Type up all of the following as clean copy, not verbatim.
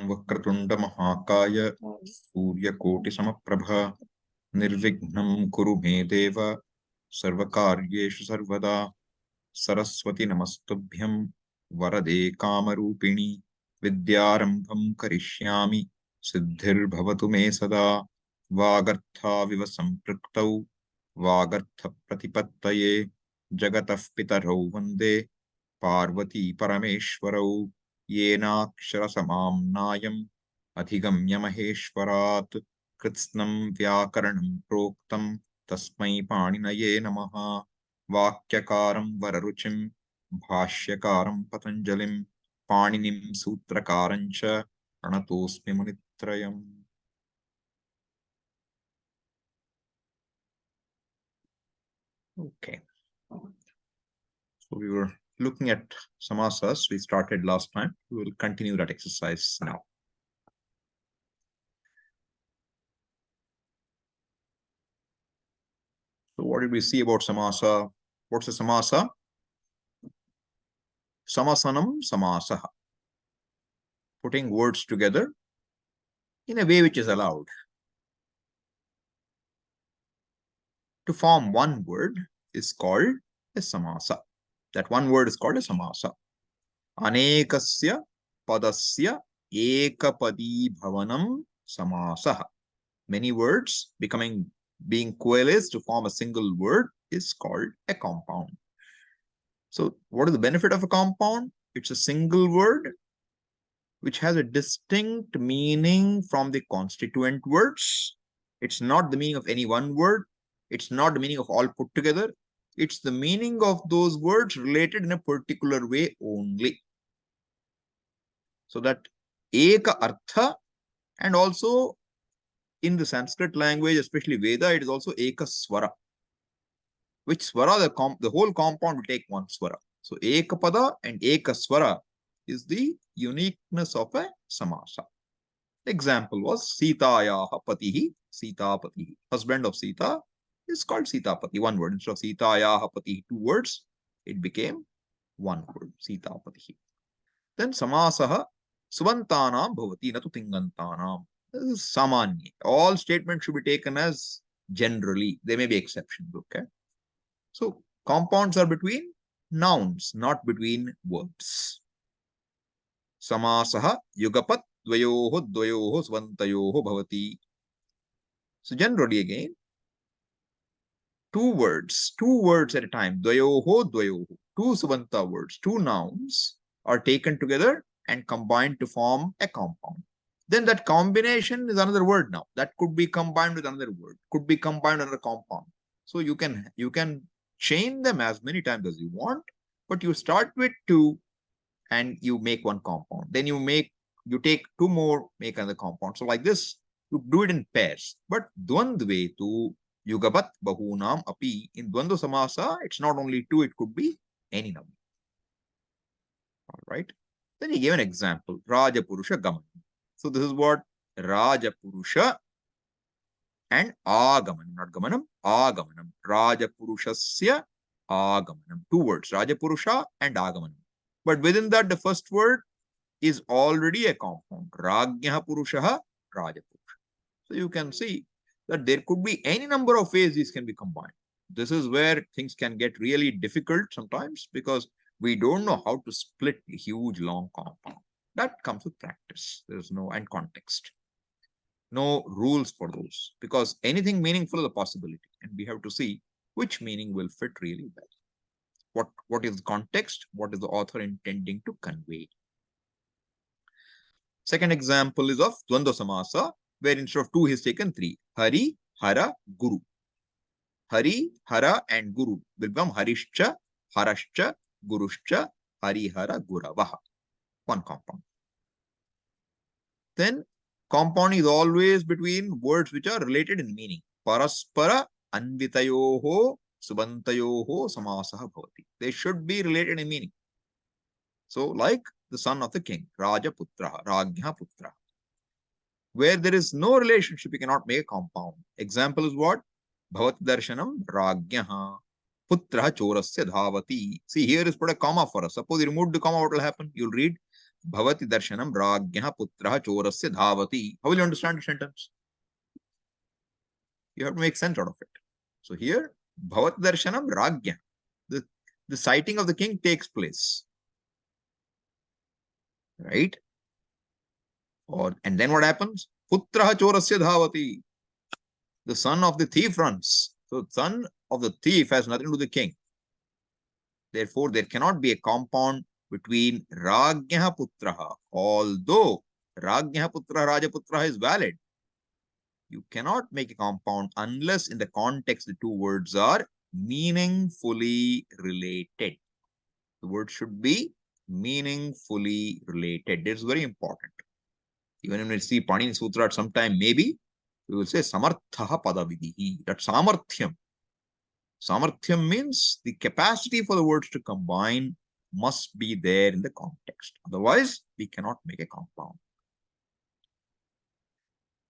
वक्रतुंड महाकाय सूर्यकोटि समप्रभा निर्विघ्नं कुरु मे देव सर्वकार्येषु सर्वदा सरस्वती नमस्तुभ्यं वरदे कामरूपिणी विद्यारंभं करिष्यामि सिद्धिर्भवतु मे सदा वागर्थाविव सम्पृक्तौ वागर्थप्रतिपत्तये जगतः पितरौ वन्दे पार्वती परमेश्वरौ येनाक्षरसमाम्नायम् अधिगम्य महेश्वरात् कृत्स्नं व्याकरणं प्रोक्तं तस्मै पाणिनये नमः। वाक्यकारं वररुचिं भाष्यकारं पतञ्जलिं पाणिनिं सूत्रकारं च प्रणतोऽस्मि मुनित्रयम्। Okay. So we were looking at samasas. We started last time. We will continue that exercise now. So what did we see about samasa? What's a samasa? Samasanam samasaha. Putting words together in a way which is allowed. To form one word is called a samasa. That one word is called a samasa. Anekasya padasya ekapadi bhavanam samasaha. Many words being coalesced to form a single word is called a compound. So what is the benefit of a compound? It's a single word which has a distinct meaning from the constituent words. It's not the meaning of any one word. It's not the meaning of all put together. It's the meaning of those words related in a particular way only. So that eka artha, and also in the Sanskrit language, especially Veda, it is also eka swara. Which swara, the whole compound will take one swara. So ekapada and eka swara is the uniqueness of a samasa. Example was Sitayaha patihi, Sitapatihi. Husband of Sita is called Sitapati, one word. Instead of Sitayaha patihi, two words, it became one word, Sitapatihi. Then samasaha svantanam bhavati natu tingantanam. This is samanya. All statements should be taken as generally. There may be exceptions, okay? So compounds are between nouns, not between words. Samasaha yugapat dvayoho svantayoho bhavati. So generally again, two words at a time, dvayoho, two svanta words, two nouns are taken together and combined to form a compound. Then that combination is another word now. That could be combined with another word, could be combined with another compound. So you can chain them as many times as you want, but you start with two and you make one compound. Then you take two more, make another compound. So like this, you do it in pairs. But dvandve tu yugabat bahunam api. In dvandva samasa, it's not only two, it could be any number. All right. Then he gave an example, Rajapurusha Gaman. So this is what Rajapurusha and Agamanam, not Gamanam, Agamanam. Rajapurushasya Agamanam. Two words, Rajapurusha and Agamanam. But within that, the first word is already a compound. Rajnyaha Purushaha, Rajapurusha. So you can see that there could be any number of ways these can be combined. This is where things can get really difficult sometimes because we don't know how to split a huge long compound. That comes with practice. There's no and context. No rules for those because anything meaningful is a possibility and we have to see which meaning will fit really well. What is the context? What is the author intending to convey? Second example is of Dvandva Samasa, where instead of two, he's taken three. Hari, Hara, Guru. Hari, Hara, and Guru will become Harishcha, Harashcha, Gurushcha, Hari, Hara, Guravaha. One compound. Then compound is always between words which are related in meaning. Paraspara, Anvitayoho, Subantayoho, Samasaha Bhavati. They should be related in meaning. So like the son of the king, Rajaputraha, Rajnya Putraha. Where there is no relationship, you cannot make a compound. Example is what? Bhavati darshanam Rajnyaha Putraha Chorasya Dhavati. See, here is put a comma for us. Suppose you remove the comma, what will happen? You'll read bhavati darshanam rajyah putrah chorasya dhavati. How will you understand the sentence? You have to make sense out of it. So here, bhavati darshanam rajyah. The sighting of the king takes place. Right? And then what happens? Putrah chorasya dhavati. The son of the thief runs. So son of the thief has nothing to do with the king. Therefore, there cannot be a compound between Rajyah Putraha. Although Rajyah Putraha, Rajaputraha is valid, you cannot make a compound unless in the context the two words are meaningfully related. The word should be meaningfully related. This is very important. Even when we see Panini Sutra at some time, maybe we will say Samarthaha Padavidihi. That's Samarthyam. Samarthyam means the capacity for the words to combine must be there in the context. Otherwise, we cannot make a compound.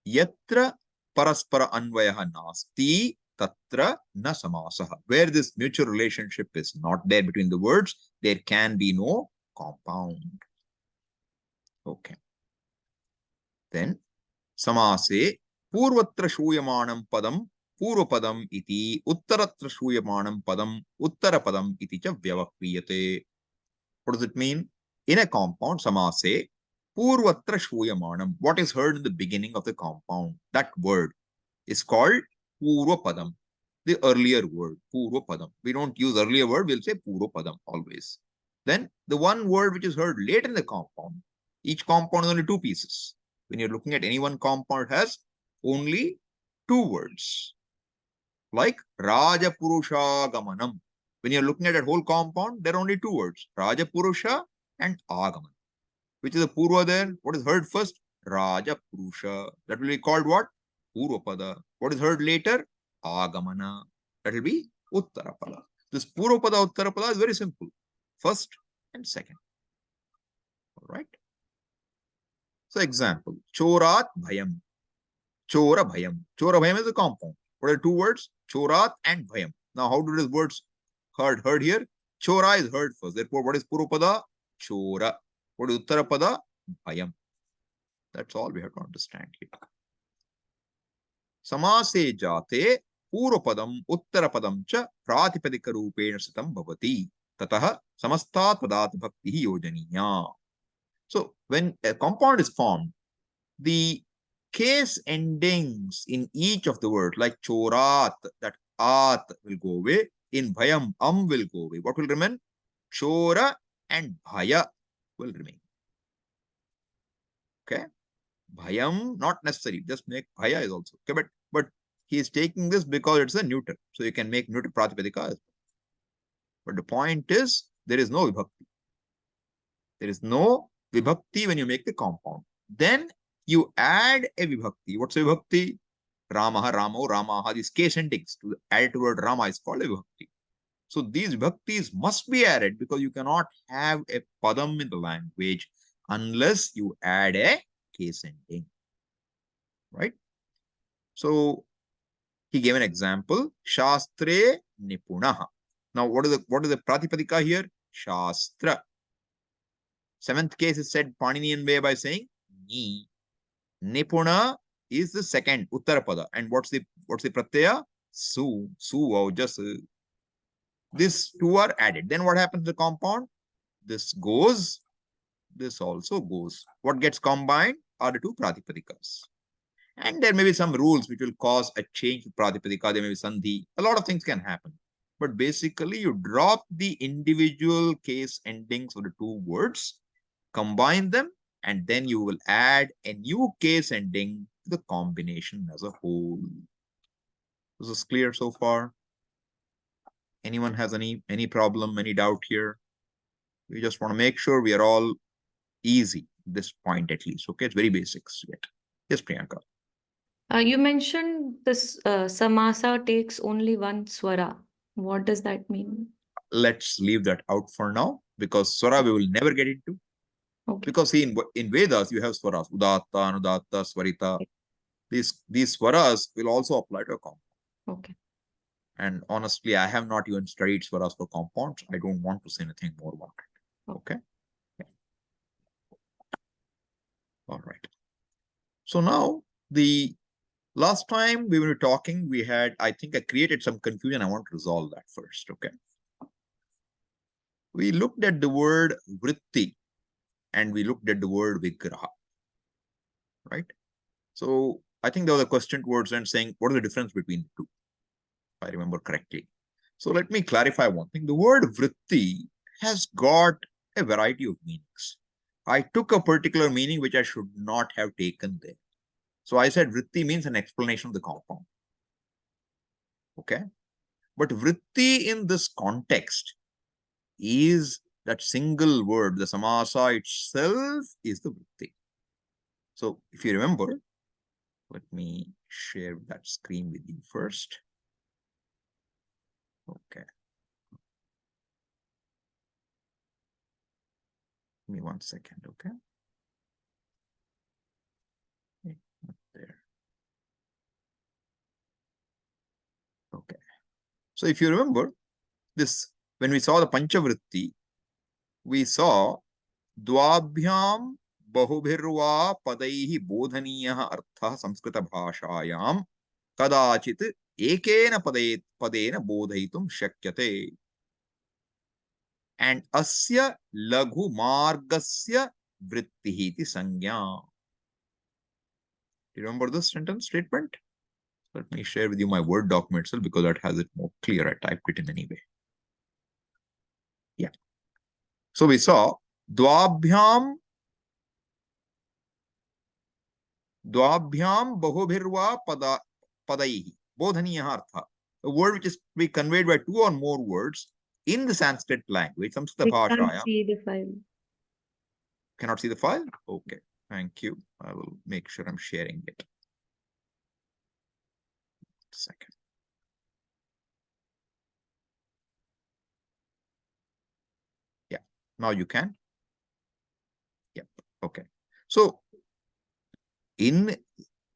Yatra paraspara anvayaha nasti tatra na samasaha. Where this mutual relationship is not there between the words, there can be no compound. Okay. Then samase purvatra shooyamanam padam purvapadam iti uttaratra shooyamanam padam uttarapadam iti cha vyavakriyate. What does it mean? In a compound, samase, purvatra shooyamanam. What is heard in the beginning of the compound? That word is called purvapadam, the earlier word, purvapadam. We don't use earlier word, we'll say purvapadam always. Then the one word which is heard later in the compound, each compound is only two pieces. When you're looking at any one compound, it has only two words. Like Rajapurusha Gamanam. When you're looking at that whole compound, there are only two words, Rajapurusha and Agaman. Which is the Purva there? What is heard first? Rajapurusha. That will be called what? Purvapada. What is heard later? Agamana. That will be Uttarapada. This Purvapada, Uttarapada is very simple. First and second. All right. So example, Chorat Bhayam. Chora Bhayam. Chora Bhayam is a compound. What are two words? Chorat and Bhayam. Now, how do these words heard here? Chora is heard first. Therefore, what is Purvapada? Chora. What is Uttarapada? Bhayam. That's all we have to understand here. Samase jate purvapadam uttarapadam cha pratipadika rupena sitam bhavati. Tataha samastat padat bhakti yojaniya. So, when a compound is formed, the case endings in each of the words, like chorat, that at will go away. In bhayam, will go away. What will remain? Chora and bhaya will remain. Okay. Bhayam, not necessary. Just make bhaya is also. Okay, but he is taking this because it's a neuter. So you can make neuter pratipadika as well. But the point is, there is no vibhakti. There is no vibhakti when you make the compound. Then you add a vibhakti. What's a vibhakti? Ramaha, Ramo, Ramaha. These case endings to add to word Rama is called a vibhakti. So these vibhaktis must be added because you cannot have a padam in the language unless you add a case ending. Right? So he gave an example. Shastre Nipunaha. Now, what is the pratipadika here? Shastra. Seventh case is said Paninian way by saying Ni. Nipuna is the second Uttarapada. And what's the pratyaya? Su. Su or just. These two are added. Then what happens to the compound? This goes. This also goes. What gets combined are the two pratipadikas. And there may be some rules which will cause a change to pratipadika. There may be sandhi. A lot of things can happen. But basically, you drop the individual case endings of the two words, combine them, and then you will add a new case ending to the combination as a whole. This is clear so far? Anyone has any problem, any doubt here? We just want to make sure we are all easy at this point at least. Okay, it's very basics yet. Yes, Priyanka. You mentioned this samasa takes only one swara. What does that mean? Let's leave that out for now because swara we will never get into. Okay. Because see, in Vedas you have swaras, udatta, anudatta, swarita. These swaras will also apply to a compound. Okay. And honestly, I have not even studied swaras for compounds. I don't want to say anything more about it. Okay. So now, the last time we were talking, I think I created some confusion. I want to resolve that first, okay? We looked at the word vritti and we looked at the word vigraha, right? So I think there was a question towards end saying, what is the difference between the two, if I remember correctly? So let me clarify one thing. The word vritti has got a variety of meanings. I took a particular meaning which I should not have taken there. So I said vritti means an explanation of the compound. Okay? But vritti in this context is that single word. The samasa itself is the vritti. So if you remember, let me share that screen with you first. Okay. Give me 1 second, okay? Not there. Okay. So if you remember this, when we saw the panchavritti, we saw dvabhyam bahuvrihi padaihi bodhaniyah arthah samskrita bhashayam kadachit ekena padena bodhayitum shakyate. And asya laghu margasya vrittihi iti sangya. Remember this sentence statement? Let me share with you my Word document itself because that has it more clear. I typed it in anyway. Yeah. So we saw dvabhyam bahubhirva padaihi bodhaniyah artha. A word which is to be conveyed by two or more words in the Sanskrit language, Samskrita We can't bhashaya. see the file. Cannot see the file? Okay. Thank you. I will make sure I'm sharing it. Second. Yeah. Now you can. Yeah. Okay. So in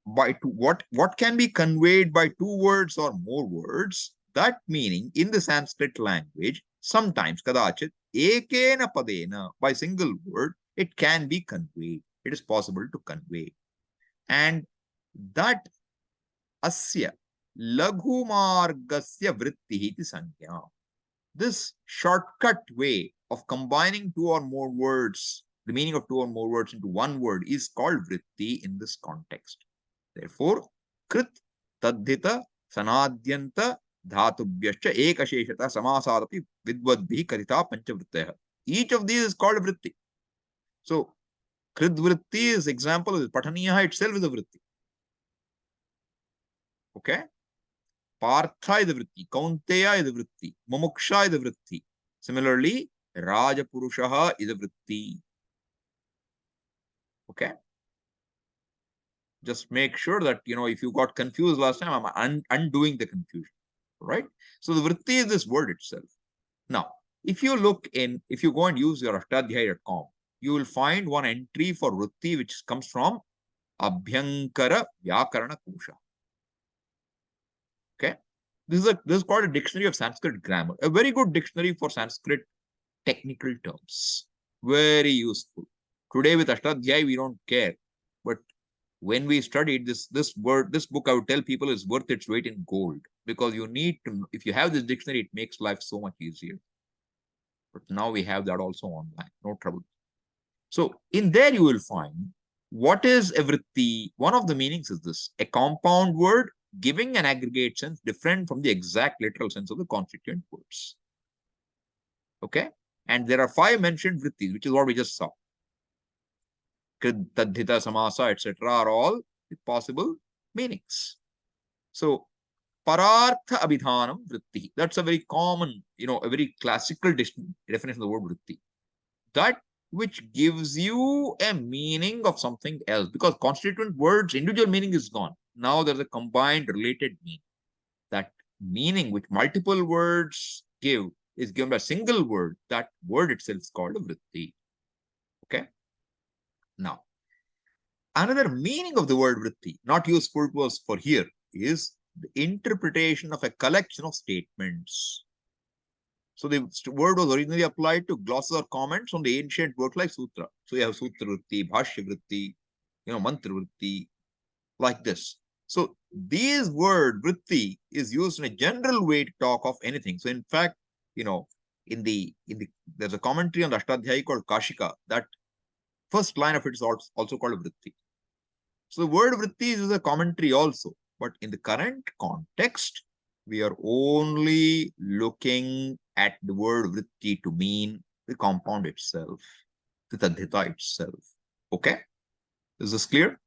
by two, what can be conveyed by two words or more words, that meaning in the Sanskrit language, sometimes kadachit ekena padena, by single word, it can be conveyed. It is possible to convey. And that asya laghu margasya vrittihi iti sangya. This shortcut way of combining two or more words, the meaning of two or more words into one word, is called vritti in this context. Therefore, krit, tadhita, sanadyanta, dhatubhyascha, ekasheshata, samasadapi, vidvadbhi, karita, panchavrittaya. Each of these is called vritti. So, krit vritti is example of pataniya itself is a vritti. Okay? Partha is a vritti, Kaunteya is a vritti, Mumuksha is a vritti. Similarly, Rajapurushaha is a vritti. Okay? Just make sure that, if you got confused last time, I'm undoing the confusion. Right? So the vritti is this word itself. Now, if you go and use your ashtadhyaya.com, you will find one entry for vritti which comes from Abhyankara Vyakarana Kosha. Okay? This is called a dictionary of Sanskrit grammar, a very good dictionary for Sanskrit technical terms. Very useful. Today with Ashtadhyaya, we don't care. But when we studied this book, I would tell people is worth its weight in gold, because you need to, if you have this dictionary, it makes life so much easier. But now we have that also online, no trouble. So in there you will find what is a vritti. One of the meanings is this: a compound word giving an aggregate sense different from the exact literal sense of the constituent words. Okay? And there are 5 mentioned vrittis, which is what we just saw. Krid, tadhita, samasa, etc. are all possible meanings. So, parartha abhidhanam vritti. That's a very common, a very classical definition of the word vritti. That which gives you a meaning of something else, because constituent words, individual meaning is gone. Now there's a combined related meaning. That meaning which multiple words give is given by a single word. That word itself is called a vritti. Okay? Now, another meaning of the word vritti, not useful to us for here, is the interpretation of a collection of statements. So the word was originally applied to glosses or comments on the ancient work like sutra. So you have sutra vritti, bhashya vritti, mantra vritti, like this. So this word vritti is used in a general way to talk of anything. So in fact, there's a commentary on the Ashtadhyayi called Kashika. That first line of it is also called vritti. So the word vritti is a commentary also, but in the current context, we are only looking at the word vritti to mean the compound itself, the tadhita itself. Okay? Is this clear?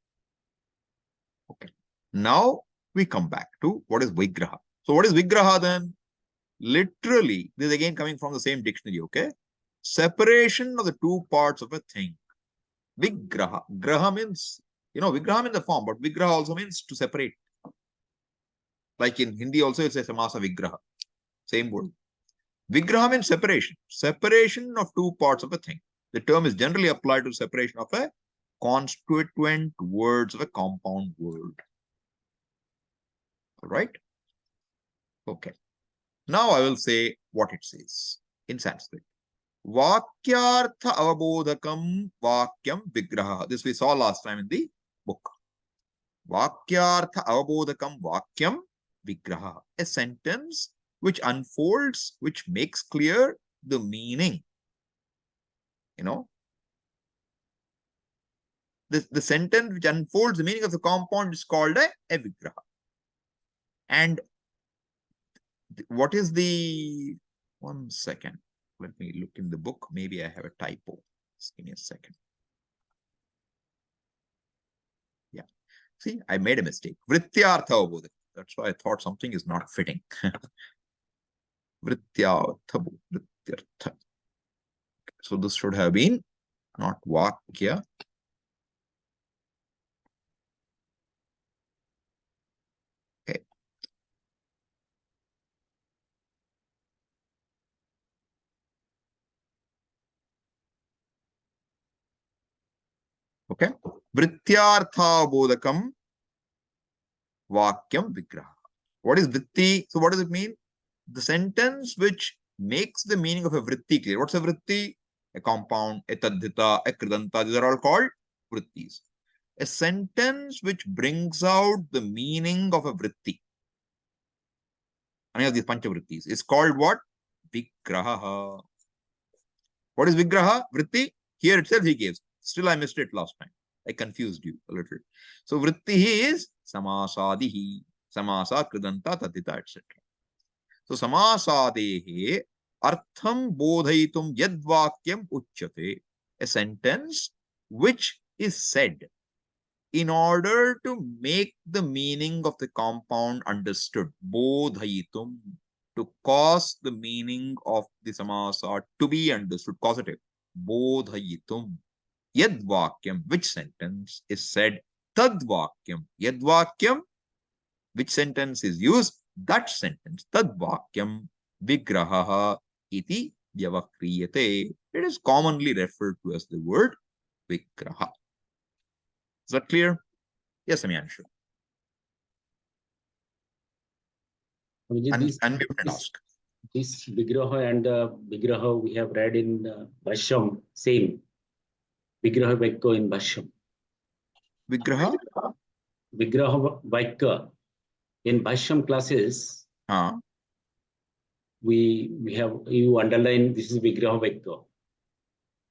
Okay. Now we come back to what is vigraha. So what is vigraha then? Literally, this is again coming from the same dictionary, okay? Separation of the two parts of a thing. Vigraha. Graha means, vigraha means the form, but vigraha also means to separate. Like in Hindi also it's a samasa vigraha. Same word. Vigraha means separation. Separation of two parts of a thing. The term is generally applied to separation of a constituent words of a compound word. All right? Okay. Now I will say what it says in Sanskrit. Vakyartha avabodhakam vakyam vigraha. This we saw last time in the book. Vakyartha avabodhakam vakyam vigraha. A sentence which unfolds, which makes clear the meaning. The sentence which unfolds the meaning of the compound is called a vigraha. And what is the... One second. Let me look in the book. Maybe I have a typo. Just give me a second. Yeah. See, I made a mistake. Vrityartha avabodhakam. That's why I thought something is not fitting. Vrityartha. So this should have been not vakya. Okay. Okay. Vrityartha bodhakam vakyam vigraha. What is vritti? So what does it mean? The sentence which makes the meaning of a vritti clear. What's a vritti? A compound, a tadhita, a kridanta. These are all called vrittis. A sentence which brings out the meaning of a vritti. Any of these panchavrittis is called what? Vigraha. What is vigraha? Vritti? Here itself he gives. Still I missed it last time. I confused you a little. So vritti is samasadihi. Samasa, kridanta, tadhita, etc. So samasadehe artham bodhaitum yadvakyam uchyate. A sentence which is said in order to make the meaning of the compound understood. Bodhaitum, to cause the meaning of the samasa to be understood. Causative. Bodhaitum. Yadvakyam, which sentence is said. Tadvakyam. Yadvakyam, which sentence is used. That sentence, tadvakyam vigraha iti vyavakriyate. It is commonly referred to as the word vigraha. Is that clear? Yes, Amyanshu. Unmute and ask. This vigraha and vigraha we have read in Bhashyam, same. Vigraha Vaikya in Bhashyam. Vigraha? Vigraha Vaikya. In Bhashyam classes, we have, you underline, this is Vigraha Vaikya.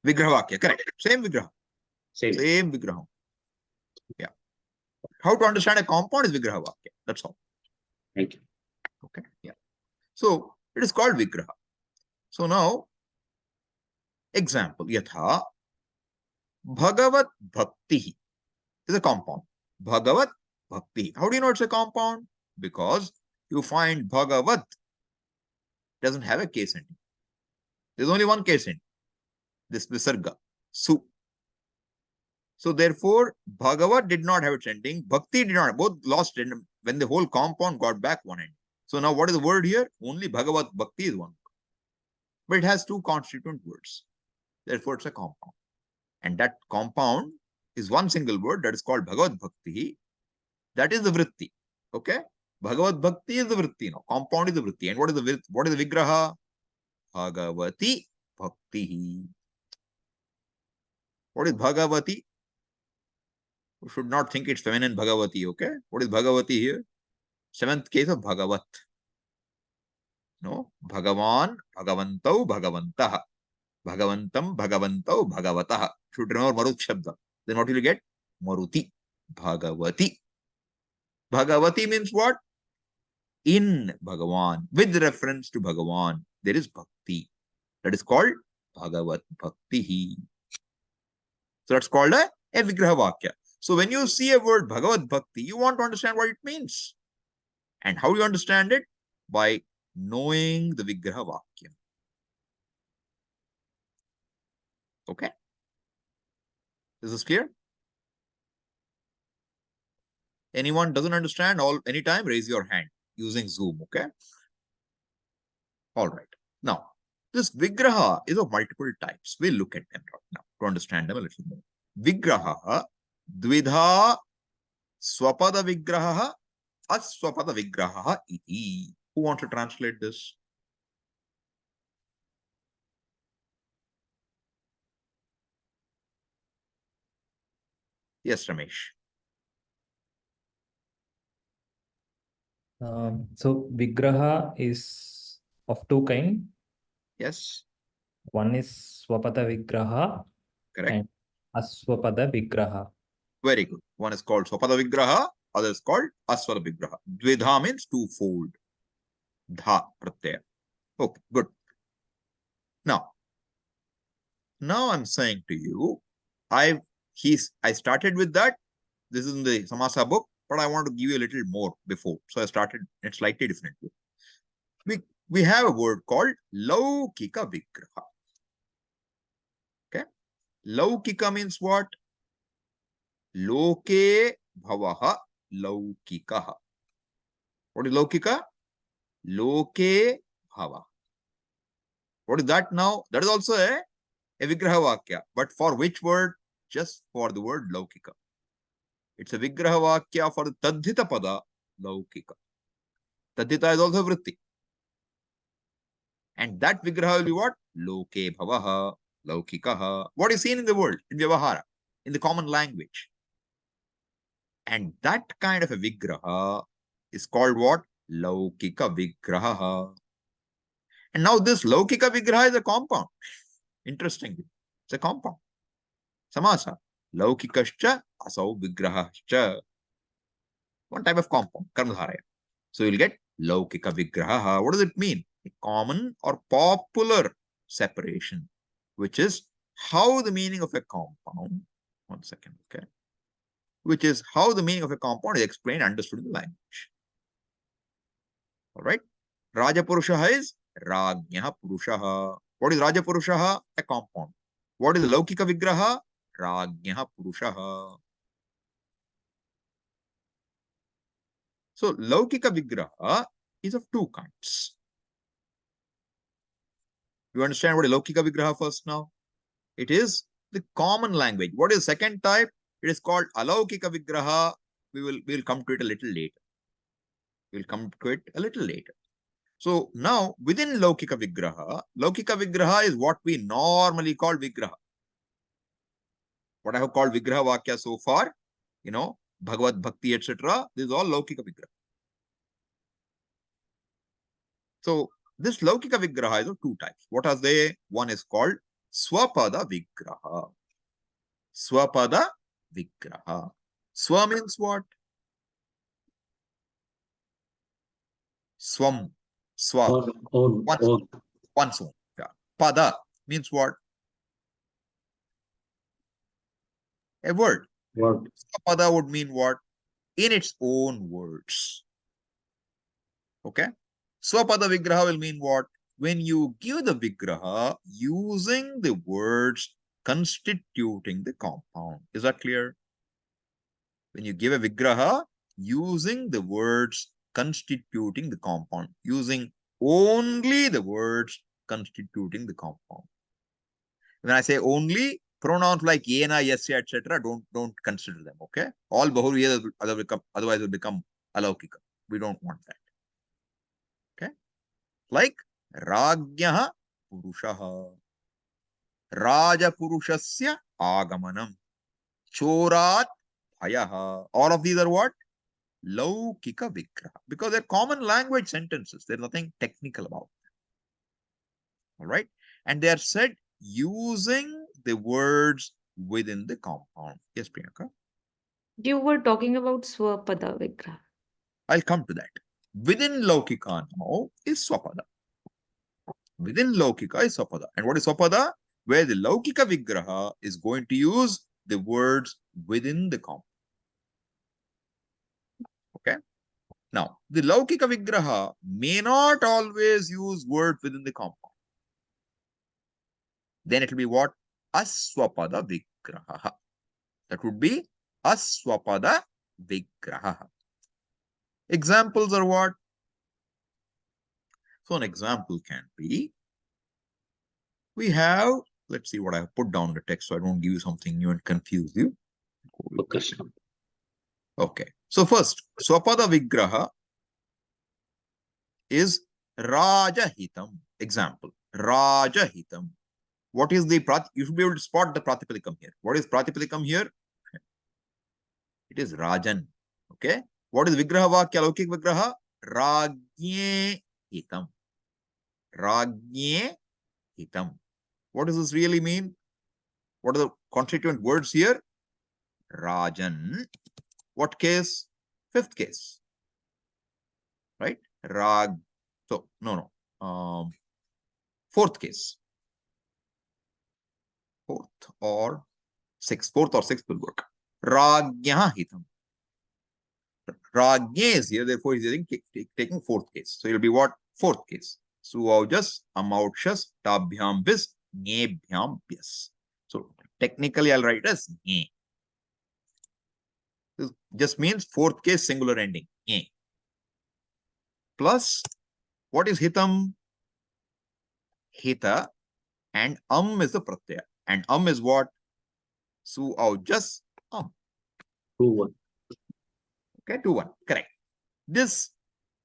Vigraha Vakya, correct. Same Vigraha. Same Vigraha. Yeah. How to understand a compound is Vigraha Vakya. That's all. Thank you. Okay. Yeah. So it is called Vigraha. So now, example, Yatha Bhagavat Bhakti is a compound. Bhagavat Bhakti. How do you know it's a compound? Because you find Bhagavat doesn't have a case ending. There's only one case ending. This Visarga, Su. So therefore, Bhagavat did not have its ending. Bhakti did not. Both lost ending when the whole compound got back one end. So now what is the word here? Only Bhagavat Bhakti is one word. But it has two constituent words. Therefore, it's a compound. And that compound is one single word that is called Bhagavad Bhakti. That is the vritti. Okay? Bhagavad Bhakti is the vritti now. Compound is the vritti. And what is the vigraha? Bhagavati Bhakti. What is Bhagavati? You should not think it's feminine Bhagavati, okay? What is Bhagavati here? Seventh case of Bhagavat. No? Bhagavan, Bhagavantau, Bhagavantah. Bhagavantam, Bhagavantau, Bhagavatah. Should remember Marut Shabda. Then what will you get? Maruti. Bhagavati. Bhagavati means what? In Bhagavan. With reference to Bhagavan. There is bhakti. That is called Bhagavat Bhakti. So that's called a vigraha vakya. So when you see a word Bhagavad Bhakti, you want to understand what it means. And how do you understand it? By knowing the vigraha vakya. Okay? Is this clear? Anyone doesn't understand anytime, raise your hand using Zoom, okay? All right. Now, this vigraha is of multiple types. We'll look at them right now to understand them a little more. Vigraha, dvidha, svapada vigraha, asvapada vigraha iti. Who wants to translate this? Yes, Ramesh. So vigraha is of two kinds. Yes. One is svapada vigraha Correct. and asvapada vigraha. Very good. One is called svapada vigraha, other is called asvada vigraha. Dvidha means twofold. Dha pratyaya. Okay, good. Now I'm saying to you, I started with that. This is in the Samasa book, but I want to give you a little more before. So I started it slightly differently. We have a word called laukika vigraha. Okay. Laukika means what? Loke bhavaha laukika. What is laukika? Loke bhava. What is that now? That is also a vigraha vakya. But for which word? Just for the word laukika. It's a vigraha vakya for the tadhita pada laukika. Tadhita is also vritti. And that vigraha will be what? Loke bhavaha laukikaha. What is seen in the world, in vyavahara, in the common language. And that kind of a vigraha is called what? Laukika vigraha. And now this laukika vigraha is a compound. Interestingly, it's a compound. Samasa. Laukikascha asau vigrahascha. One type of compound, karmadharaya. So you'll get laukika vigraha. What does it mean? A common or popular separation, which is how the meaning of a compound, one second, okay, which is how the meaning of a compound is explained, understood in the language. All right. Rajapurushaha is Rajnyaha Purushaha. What is Rajapurushaha? A compound. What is Laukika Vigraha? Rajnyaha Purushaha. So Laukika Vigraha is of two kinds. You understand what is Laukika Vigraha first now? It is the common language. What is second type? It is called alaukika Vigraha. We will come to it a little later. We'll come to it a little later. So now within laukika Vigraha is what we normally call Vigraha. What I have called Vigraha Vakya so far, Bhagavad Bhakti, etc. This is all laukika Vigraha. So this laukika Vigraha is of two types. What are they? One is called svapada Vigraha. Svapada Vigraha. Swa means what? Swam. Swa. Own. One's own. Yeah. Pada means what? A word. Word. Svapada would mean what? In its own words. Okay. Svapada Vigraha will mean what? When you give the Vigraha using the words constituting the compound. Is that clear? When you give a Vigraha using the words constituting the compound, using only the words constituting the compound. When I say only, pronouns like yena, yasya, etc., don't consider them. Okay, all bahuvrihi otherwise will become alaukika. We don't want that. Okay, like rajnyaha purushaha, raja purushasya agamanam, chorat bhayaha. All of these are what? Laukika vigraha. Because they're common language sentences. There's nothing technical about them. All right. And they are said using the words within the compound. Yes, Priyanka. You were talking about svapada vigraha. I'll come to that. Within laukika now is svapada. Within laukika is svapada. And what is svapada? Where the laukika vigraha is going to use the words within the compound. Okay. Now, the laukika vigraha may not always use words within the compound. Then it will be what? Asvapada vigraha. That would be asvapada vigraha. Examples are what? So an example can be, we have, let's see what I have put down in the text so I don't give you something new and confuse you. Okay. So first, svapada vigraha is rajahitam. Example, rajahitam. What is the you should be able to spot the pratipadikam here. What is pratipadikam here? It is rajan. Okay. What is vigraha vakya laukik vigraha? Rajye hitam. Rajye hitam. What does this really mean? What are the constituent words here? Rajan. What case? Fifth case. Right? Rag. So, no. Fourth case. Fourth or sixth will work. Ragya hitam. Ragya is here, therefore he's taking fourth case. So it'll be what? Fourth case. Suaujas, amaukshas, tabhyam bis, nyebhyam byas. So technically I'll write as nye. This just means fourth case singular ending. Nye. Plus, what is hitam? Hita and is the pratyaya. And is what? Suaujas, 2-1. Okay, 2-1. Correct. This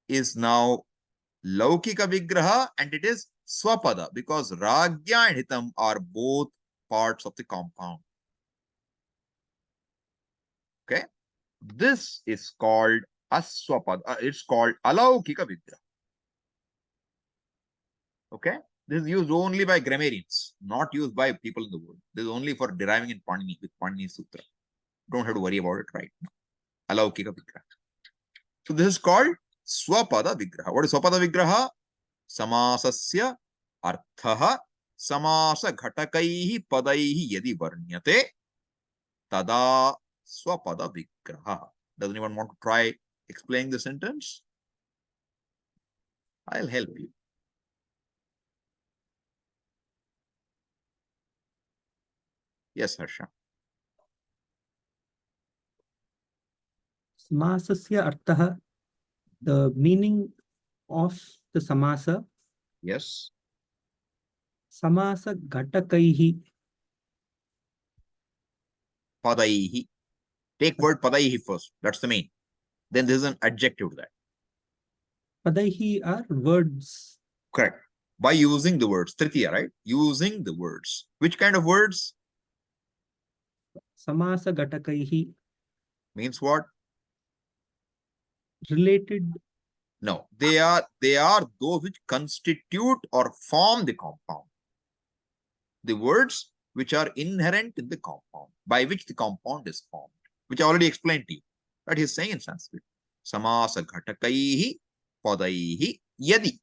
is now laukika vigraha and it is svapada because ragya and hitam are both parts of the compound. Okay. This is called asvapada. It's called alaukika vigraha. Okay. This is used only by grammarians, not used by people in the world. This is only for deriving in Panini with Panini Sutra. Don't have to worry about it right now. Alaukika vigraha. So this is called svapada vigraha. What is svapada vigraha? Samasasya arthaha samasa ghatakaihi padaihi yadi varnyate tada svapada vigraha. Does anyone want to try explaining the sentence? I'll help you. Yes, Harsha. Samasasya arthaha, the meaning of the samasa. Yes. Samasa ghatakaihi. Padaihi. Take word padaihi first. That's the main. Then there is an adjective to that. Padaihi are words. Correct. By using the words. Tritiya, right? Using the words. Which kind of words? Samasa ghatakaihi. Means what? Related. No, they are those which constitute or form the compound. The words which are inherent in the compound, by which the compound is formed, which I already explained to you. That he's saying in Sanskrit. Samasa ghatakaihi padaihi yadi.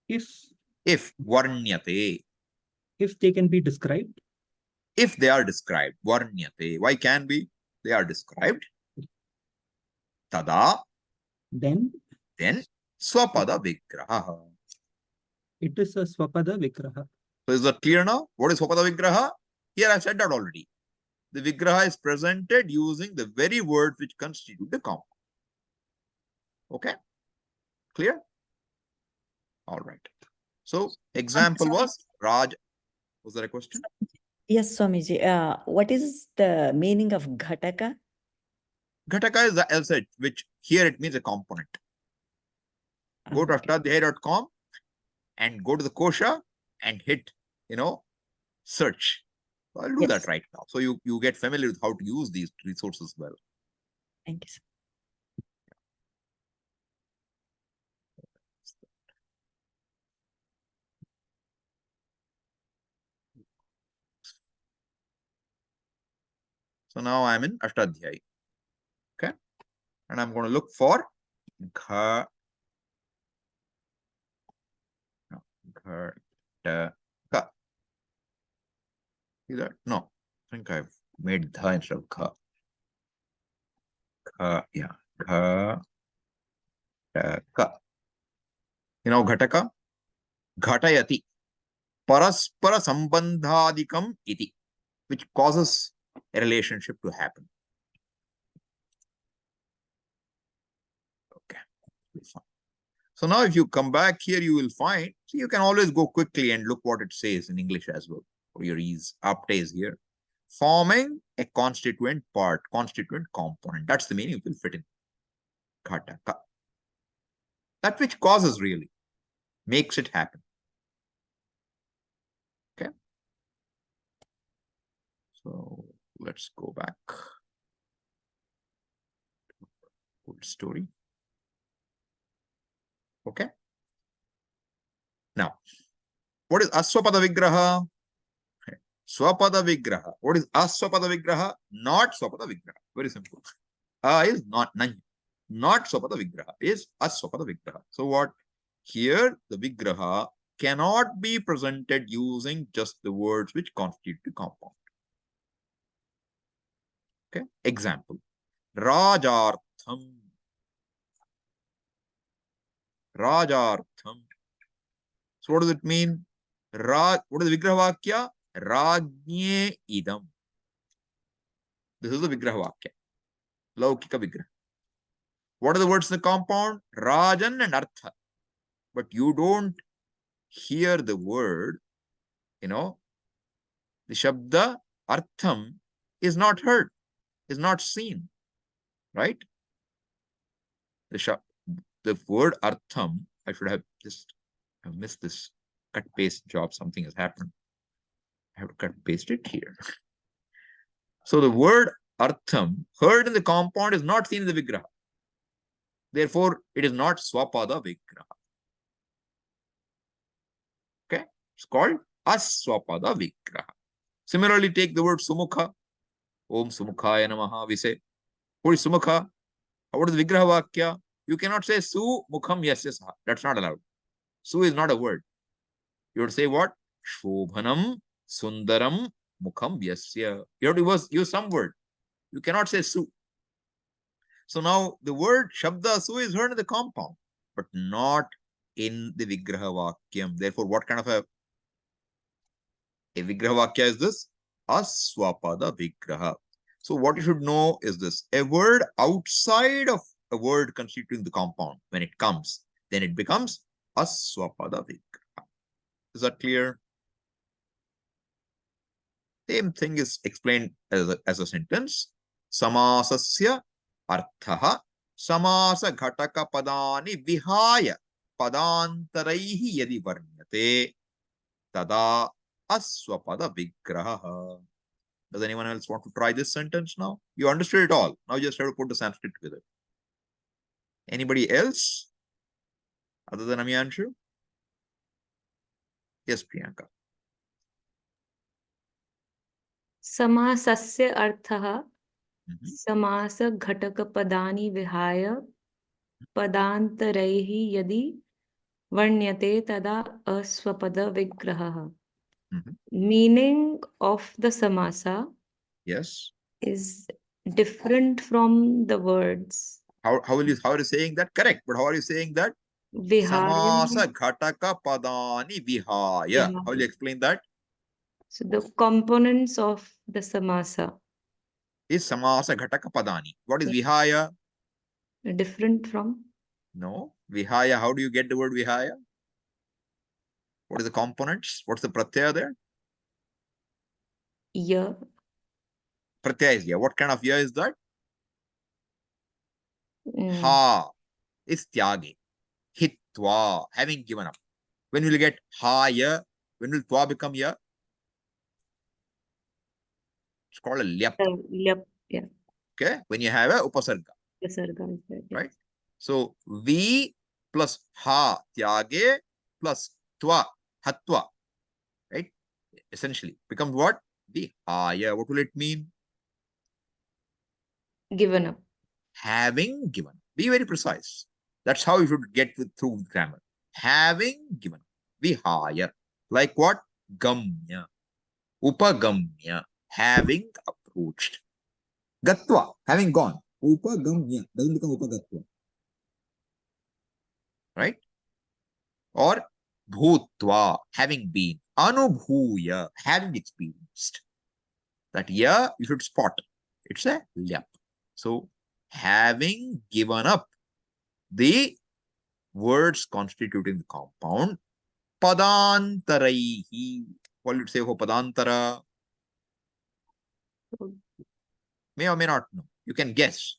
If varnyate. If they can be described. If they are described. Varnyate. Why can be? They are described. Tada. Then svapada vigraha. It is a svapada vigraha. So is that clear now? What is svapada vigraha? Here I've said that already. The vigraha is presented using the very words which constitute the compound. Okay? Clear? All right. So example was Raj. Was there a question? Yes, Swamiji. What is the meaning of ghataka? Ghataka is the L said, which here it means a component. Go to ashtadhyay.com and go to the kosha and hit, search. So I'll do that Yes. right now. So you get familiar with how to use these resources well. Thank you, sir. So now I'm in Ashtadhyayi. Okay. And I'm going to look for gha. No, gha. See that? No, I think I've made dha instead of kha. Kha, yeah. Gha. Ka. You know ghataka? Ghatayati. Paraspara sambandhadikam iti, which causes a relationship to happen. Okay. So now if you come back here, you will find, so you can always go quickly and look what it says in English as well for your ease. Apte is here. Forming a constituent part, constituent component. That's the meaning it will fit in. Ghataka. That which causes really, makes it happen. Okay. So let's go back. Good story. Okay. Now, what is asvapada vigraha? Svapada vigraha. What is asvapada vigraha? Not svapada vigraha. Very simple. Is not nahi. Not svapada vigraha. Is asvapada vigraha. So what? Here the vigraha cannot be presented using just the words which constitute the compound. Okay. Example. Rajartham. Rajartham. So what does it mean? What is the vigraha vakya? Rajnye idam. This is the vigraha vakya. Laukika vigraha. What are the words in the compound? Rajan and Artha. But you don't hear the word, the Shabda Artham is not heard, is not seen, right? The word Artham, I should have I've missed this cut paste job. Something has happened. I have to cut paste it here. So the word Artham, heard in the compound, is not seen in the vigraha. Therefore, it is not svapada vigraha. Okay, it's called asvapada vigraha. Similarly, take the word sumukha. Om sumukhaya namaha, we say. What is sumukha? What is vigraha vakya? You cannot say su mukham yasya. That's not allowed. Su is not a word. You would say what? Shobhanam sundaram mukham yasya. You have to use some word. You cannot say su. So now the word shabda su is heard in the compound, but not in the vigraha vakyam. Therefore, what kind of a vigraha vakya is this? Asvapada vigraha. So what you should know is this: a word outside of a word constituting the compound, when it comes, then it becomes asvapada vigraha. Is that clear? Same thing is explained as a sentence. Samasasya arthaha samasa ghataka padani vihaya padantaraihi yadi varnyate tada asvapada vigraha. Does anyone else want to try this sentence now? You understood it all. Now you just have to put the Sanskrit together. Anybody else other than Amyanshu? Yes, Priyanka. Samasasya arthaha समास घटक पदानि विहाय पदांतरैहि यदि वर्ण्यते तदा अस्वपद विग्रहः. Meaning of the samasa, yes, is different from the words. How are you saying that? Correct. But how are you saying that? Vihaya. Samasa ghataka padani vihaya. Yeah. How will you explain that? So the components of the samasa Is samasa ghataka padani. What is vihaya? different from? No. Vihaya, how do you get the word vihaya? What is the components? What's the pratyaya there? Ya. Pratyaya is ya. What kind of ya is that? Ha is tyage. Hitva, having given up. When will you get ha ya? When will twa become ya? called a lyap. Yep. Yeah. Okay, when you have a upasarga, Visarga is there. Yeah. right? So V plus ha tyage plus twa hatwa, right? Essentially becomes what? Vihaya. What will it mean? Given up. Having given. Be very precise. That's how you should get through grammar. Having given. Vihaya. Like what? Gamya. Upagamya. Having approached. Gatva. Having gone. Upagamya. Doesn't become upagatva. Right? Or bhutva. Having been. Anubhuya. Having experienced. That ya you should spot. It's a lyap. So, having given up the words constituting the compound, padantaraihi. What would you say for padantara? May or may not know. You can guess.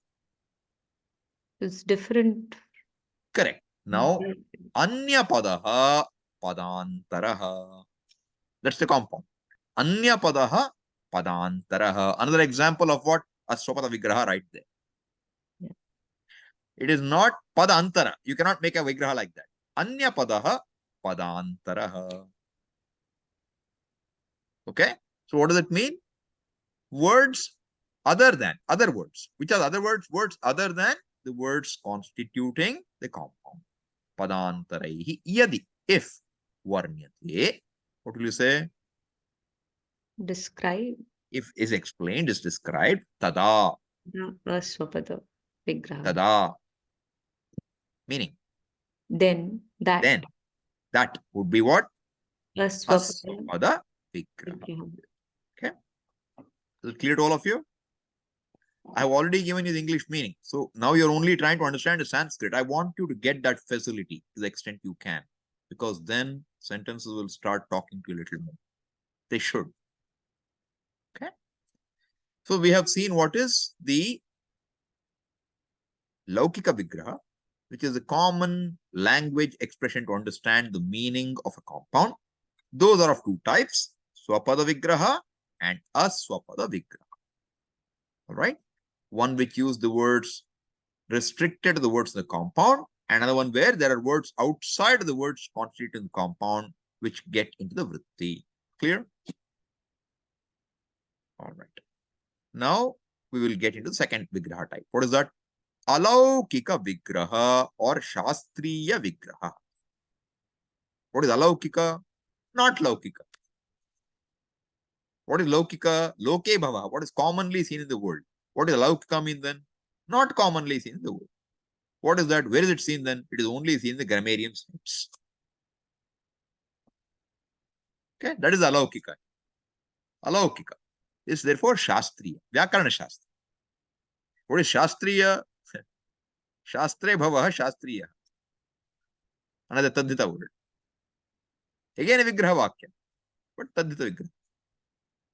It's different. Correct. Now, anya padaha padantaraha. That's the compound. Anya padaha padantaraha. Another example of what? Asvapada vigraha right there. Yeah. It is not padantara. You cannot make a vigraha like that. Anya padaha padantaraha. Okay. So what does it mean? Words other than, other words. Which are the other words? Words other than the words constituting the compound. Padantaraihi yadi. If varnyate. What will you say? Describe If is explained, is described. Tada. the asvapada vigraha. Tada. Meaning. Then that Then. That would be what? asvapada Asvapada vigraha. vigraha. Okay. Is it clear to all of you? I have already given you the English meaning. So now you're only trying to understand the Sanskrit. I want you to get that facility to the extent you can. Because then sentences will start talking to you a little more. They should. Okay. So we have seen what is the laukika vigraha, which is a common language expression to understand the meaning of a compound. Those are of two types, svapada vigraha and asvapada vigraha. All right. One which use the words restricted to the words in the compound, another one where there are words outside of the words constituting the compound which get into the vritti. Clear? All right. Now we will get into the second vigraha type. What is that? Alaukika vigraha or shastriya vigraha. What is alaukika? Not laukika. What is laukika? Loke bhava. What is commonly seen in the world? What does alaukika mean then? Not commonly seen in the world. What is that? Where is it seen then? It is only seen in the grammarian sites. Okay, that is alaukika. Alaukika is therefore shastriya, vyakarana shastra. What is shastriya? Shastre bhava shastriya. Another tadhita word. Again a vigraha vakya, but tadhita vigraha.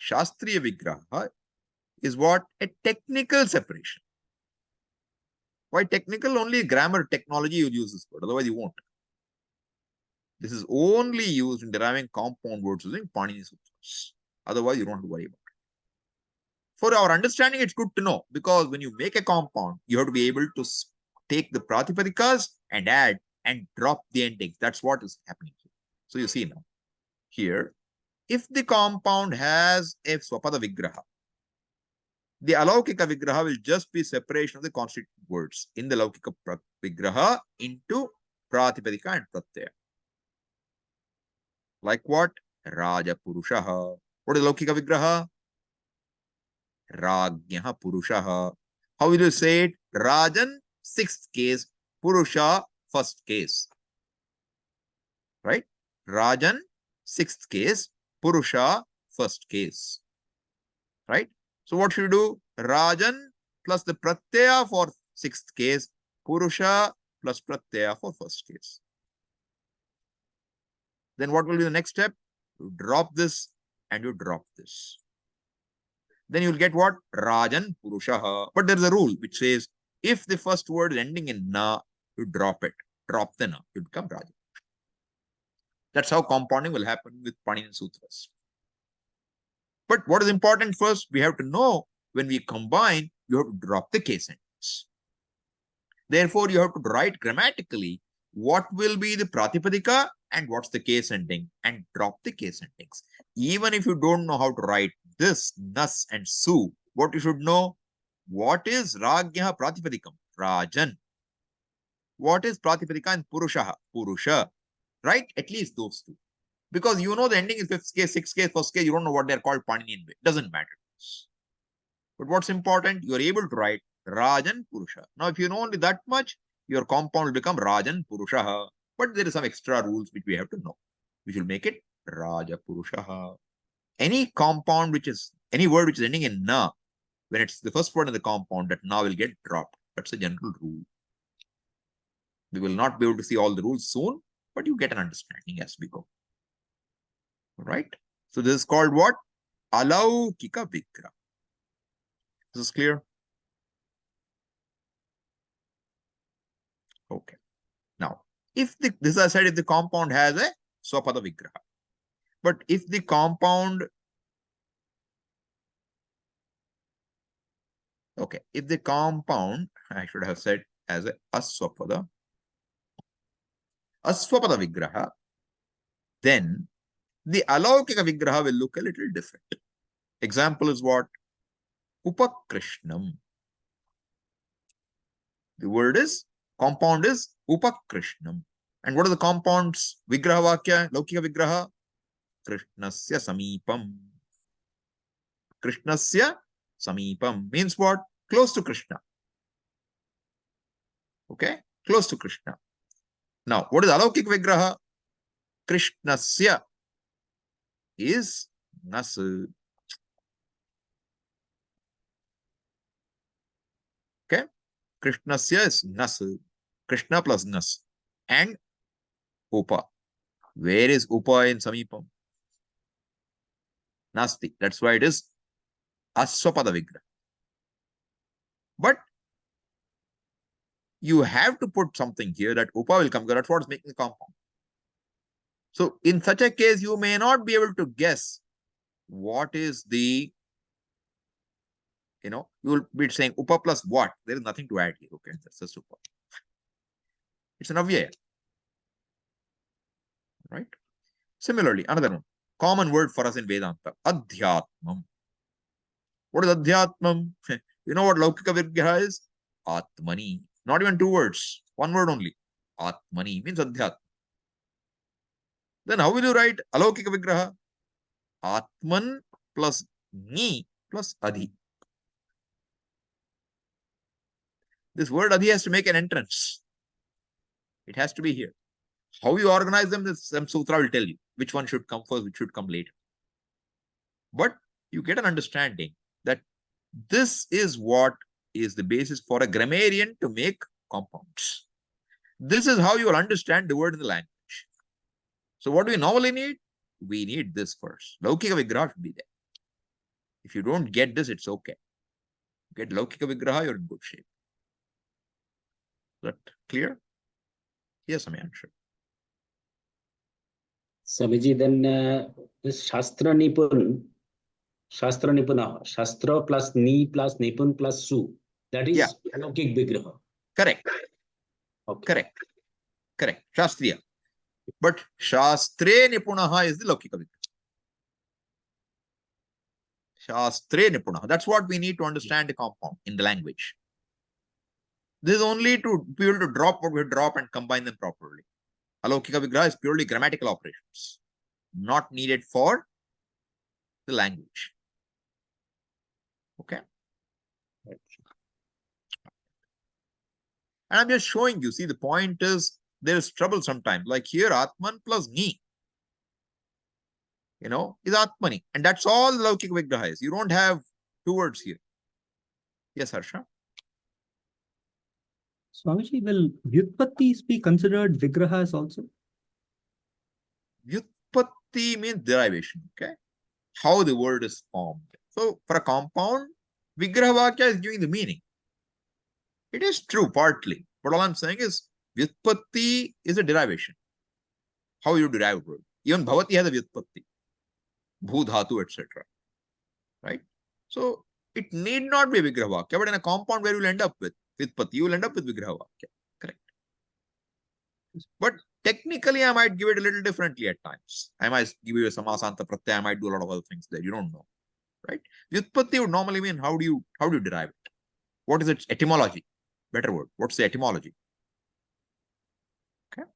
Shastriya vigraha is what? A technical separation. Why technical? Only grammar technology you'll use this word, otherwise you won't. This is only used in deriving compound words using Panini Sutras. Otherwise, you don't have to worry about it. For our understanding, it's good to know, because when you make a compound, you have to be able to take the pratipadikas and add and drop the endings. That's what is happening here. So you see now, here, if the compound has a svapada vigraha, the alaukika vigraha will just be separation of the constituent words in the laukika vigraha into pratipadika and pratyaya. Like what? Raja Purushaha. What is laukika vigraha? Ragyaha Purushaha. How will you say it? Rajan, sixth case. Purusha, first case. Right? Rajan, sixth case. Purusha, first case. Right? So what should you do? Rajan plus the pratyaya for sixth case. Purusha plus pratyaya for first case. Then what will be the next step? You drop this and you drop this. Then you'll get what? Rajan Purushaha. But there's a rule which says if the first word is ending in na, you drop it. Drop the na. You become Rajan. That's how compounding will happen with Panini Sutras. But what is important first, we have to know when we combine, you have to drop the case sentence. Therefore, you have to write grammatically what will be the pratipadika and what's the case ending, and drop the case endings. Even if you don't know how to write this, nas and su, what you should know, what is ragyaha pratipadikam? Rajan. What is pratipadika and purushaha? Purusha. Right? At least those two. Because you know the ending is fifth case, sixth case, first case, you don't know what they're called Paninian way. Doesn't matter. But what's important, you are able to write Rajan Purusha. Now, if you know only that much, your compound will become Rajan Purushaha. But there is some extra rules which we have to know. We should make it Raja Purushaha. Any compound which is, any word which is ending in na, when it's the first word in the compound, that na will get dropped. That's a general rule. We will not be able to see all the rules soon, but you get an understanding as we go. Right? So this is called what? Alaukika vigraha. This is clear? Okay. Now, if the, this I said, if the compound has a svapada vigraha. But if the compound, okay, if the compound, I should have said as a asvapada vigraha, then the alaukika vigraha will look a little different. Example is what? Upakrishnam. The word is, compound is upakrishnam. And what are the compounds? Vigraha vakya, laukika vigraha. Krishnasya samipam. Krishnasya samipam means what? Close to Krishna. Okay? Close to Krishna. Now, what is alaukika vigraha? Krishnasya is nas. Okay? Krishnasya is nas. Krishna plus nas. And upa. Where is upa in samipam? Nasti. That's why it is asvapada vigraha. But you have to put something here that upa will come. That's what is making the compound. So in such a case, you may not be able to guess what is the, you will be saying upa plus what? There is nothing to add here. Okay, that's just upa. It's an avyaya. Right? Similarly, another one. Common word for us in Vedanta. Adhyatmam. What is adhyatmam? You know what laukika vigraha is? Atmani. Not even two words. One word only. Atmani means adhyatma. Then how will you write alaukika vigraha? Atman plus ni plus adhi. This word adhi has to make an entrance. It has to be here. How you organize them, this sutra will tell you which one should come first, which should come later. But you get an understanding that this is what is the basis for a grammarian to make compounds. This is how you will understand the word in the language. So what do we normally need? We need this first. Laukika vigraha should be there. If you don't get this, it's okay. Get laukika vigraha, you're in good shape. Is that clear? Yes, Amyanshu. Swamiji, then this Shastra Nipun, Shastra plus Ni plus Nipun plus Su, that is alaukik vigraha. Correct. Okay. Correct. Shastriya. But Shastre Nipunaha is the laukika vigraha. Shastre Nipunaha. That's what we need to understand the compound in the language. This is only to be able to drop what we drop and combine them properly. Alaukika vigraha is purely grammatical operations, not needed for the language. Okay? And I'm just showing you, see, the point is, there is trouble sometimes. Like here, Atman plus Ni, is Atmani. And that's all laukika vigraha is. You don't have two words here. Yes, Harsha? Swamiji, will vyutpattis be considered vigrahas also? Vyutpatti means derivation, okay? How the word is formed. So, for a compound, vigraha vakya is giving the meaning. It is true, partly. But all I'm saying is, vyutpatti is a derivation. How you derive a word. Even bhavati has a vyutpatti. Bhu dhatu, etc. right? So it need not be vigraha vakya, but in a compound where you will end up with pati, you will end up with vigraha vakya. Correct. But technically, I might give it a little differently at times. I might give you a samasanta pratyaya. I might do a lot of other things there. You don't know, right? Vyutpatti would normally mean how do you derive it? What is its etymology? Better word. What's the etymology? Okay.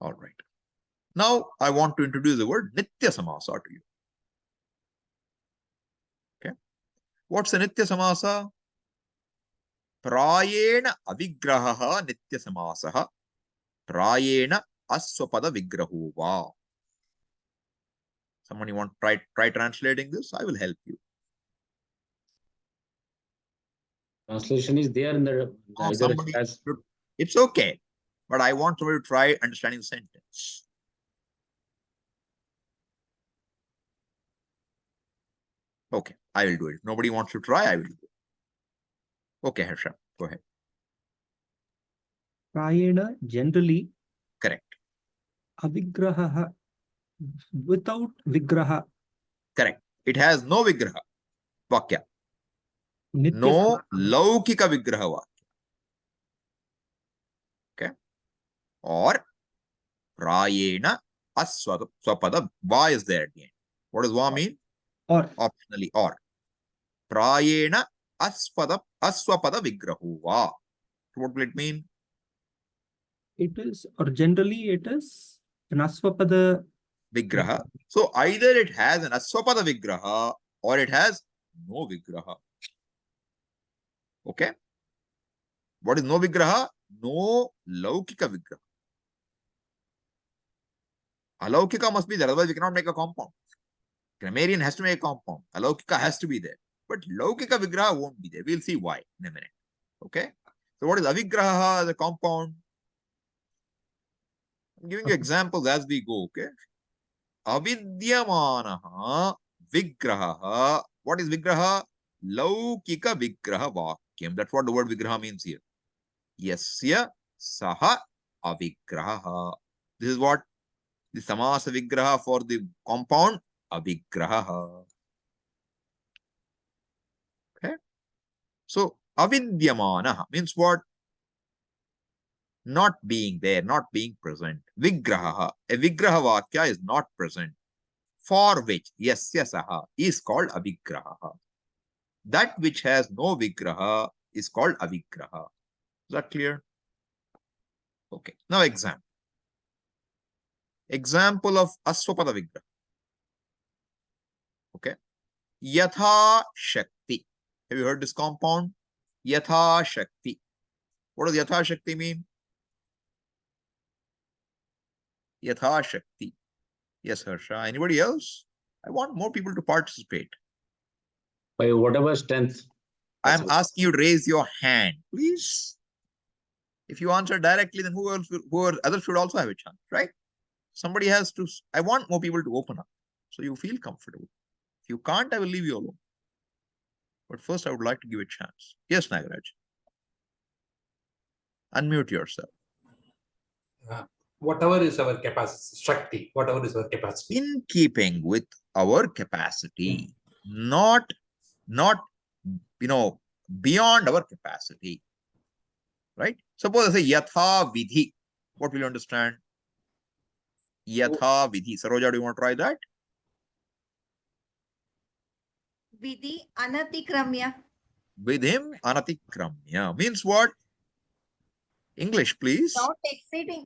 All right. Now I want to introduce the word Nitya Samasa to you. Okay. What's a Nitya Samasa? Prayena avigraha Nitya Samasaha. Prayena asvapada vigraho va. Someone you want to try translating this? I will help you. Translation is there in the Oh, either somebody as should, it's okay, but I want somebody to try understanding the sentence. Okay, I will do it. If nobody wants to try, I will do it. Okay, Harsha, go ahead. Prayena, generally, Correct. avigraha, without vigraha. Correct. It has no vigraha vakya. Nitya No Samasa. laukika vigraha vakya. Okay. Or prayena asvapada. Va is there at the end. What does va mean? Or Optionally or. Prayena asvapada vigraho va. What will it mean? it is, or generally it is an asvapada Vigraha. So either it has an asvapada vigraha or it has no vigraha. Okay. What is no vigraha? No laukika vigraha. Alaukika must be there, otherwise we cannot make a compound. Grammarian has to make a compound. Alaukika has to be there. But laukika vigraha won't be there. We'll see why in a minute. Okay. So what is avigraha as a compound? I'm giving you examples as we go. Okay. Avidyamanaha vigraha. What is vigraha? Laukika vigraha vakyam. That's what the word vigraha means here. Yasya saha avigraha. This is what the samasa vigraha for the compound avigraha. Okay. So avidyamana means what? Not being there, not being present. Vigraha. A vigraha vakya is not present. For which yasya saha is called avigraha. That which has no vigraha is called avigraha. Is that clear? Okay. Now example. Example of asvapada vigraha. Okay. Yatha Shakti. Have you heard this compound? Yatha Shakti. What does Yatha Shakti mean? Yatha Shakti. Yes, Harsha. Anybody else? I want more people to participate. by whatever strength. I am asking you to raise your hand, please. If you answer directly, then who others should also have a chance, right? Somebody has to. I want more people to open up so you feel comfortable. If you can't, I will leave you alone. But first, I would like to give a chance. Yes, Nagaraj. Unmute yourself. Whatever is our capacity, Shakti, whatever is our capacity. In keeping with our capacity, not beyond our capacity. Right? Suppose I say yatha vidhi. What will you understand? Yatha vidhi. Saroja, do you want to try that? Vidhi anatikramya. Vidhim anatikramya. Means what? English, please.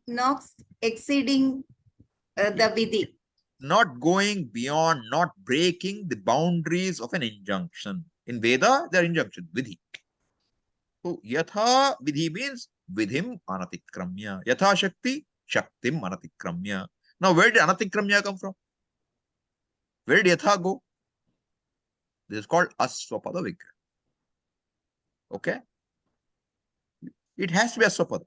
Not exceeding the vidhi. Not going beyond, not breaking the boundaries of an injunction. In Veda, there are injunctions, vidhi. So, yatha vidhi means vidhim anatikramya. Yatha shakti, shaktim anatikramya. Now, where did anatikramya come from? Where did yatha go? This is called asvapada vigraha. Okay? It has to be asvapada.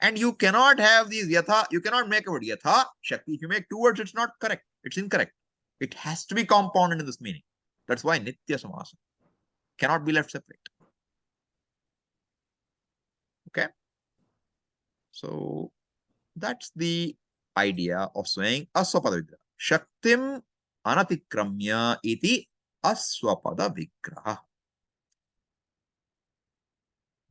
And you cannot have these yatha, you cannot make a word yatha, shakti. If you make two words, it's not correct. It's incorrect. It has to be compounded in this meaning. That's why Nitya Samasa cannot be left separate. Okay? So that's the idea of saying asvapada vigraha. Shaktim anatikramya iti asvapada vigraha.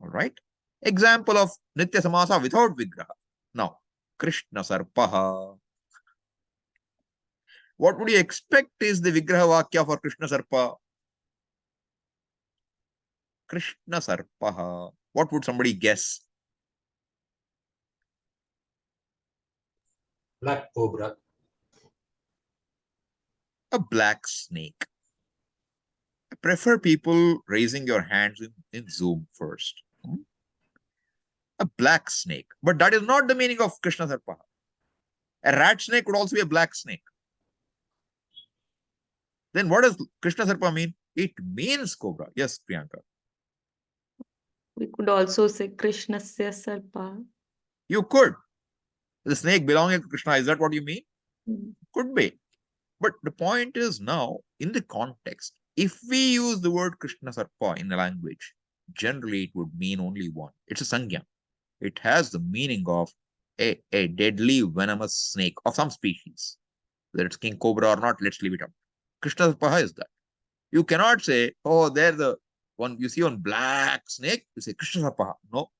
All right. Example of Nitya Samasa without vigraha. Now, Krishna Sarpaha. What would you expect is the vigraha vakya for Krishna Sarpa? Krishna Sarpaha. What would somebody guess? Black cobra. A black snake. I prefer people raising your hands in Zoom first. A black snake. But that is not the meaning of Krishna Sarpaha. A rat snake would also be a black snake. Then what does Krishna Sarpa mean? It means cobra. Yes, Priyanka. We could also say Krishnasya Sarpa. You could. The snake belonging to Krishna, is that what you mean? Mm. Could be. But the point is now, in the context, if we use the word Krishna Sarpa in a language, generally it would mean only one. It's a sangya. It has the meaning of a deadly venomous snake of some species. Whether it's king cobra or not, let's leave it up. Krishna Sarpa is that. You cannot say, oh, there's the one you see on black snake, you say Krishna Sarpa. No.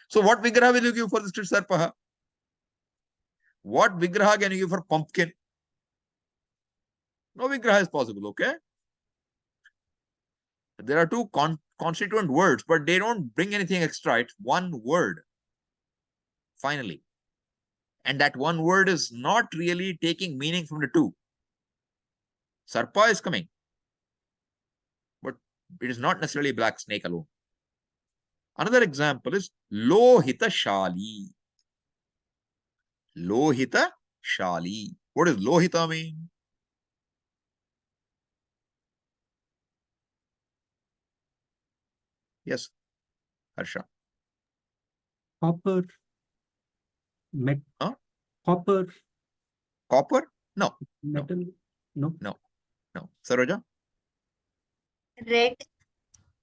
So what vigraha will you give for this Krishna Sarpa? What vigraha can you give for pumpkin? No vigraha is possible, okay? There are two constituent words, but they don't bring anything extra. It's one word, finally. And that one word is not really taking meaning from the two. Sarpa is coming, but it is not necessarily a black snake alone. Another example is lohita shali. Lohita shali. What does lohita mean? Yes, Harsha. Copper. Huh? Copper. Copper? No. Metal. No. No. Saroja? Red.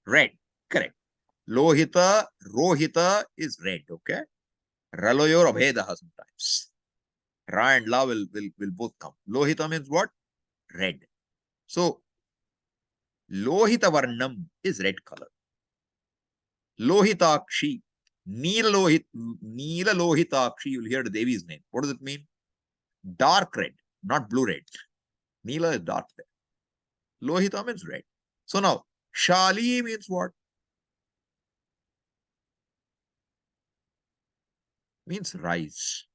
Red. Correct. Lohita, rohita is red, okay? Raloyor abhedaha sometimes. Ra and La will both come. Lohita means what? Red. So, lohita varnam is red color. Lohitakshi. Neela lohitakshi, you'll hear the Devi's name. What does it mean? Dark red, not blue red. Neela is dark red. Lohita means red. So now, shali means what? Means rice.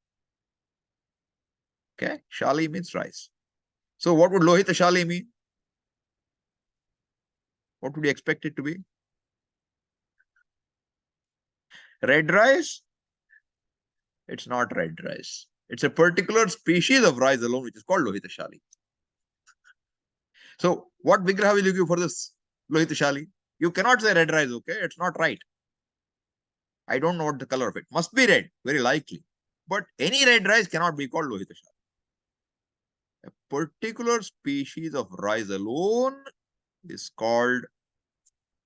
Okay, shali means rice. So what would lohita shali mean? What would you expect it to be? Red rice? It's not red rice. It's a particular species of rice alone, which is called lohita shali. So what vigraha will you give for this lohita shali? You cannot say red rice, okay? It's not right. I don't know what the color of it. Must be red, very likely. But any red rice cannot be called lohita shali. A particular species of rice alone is called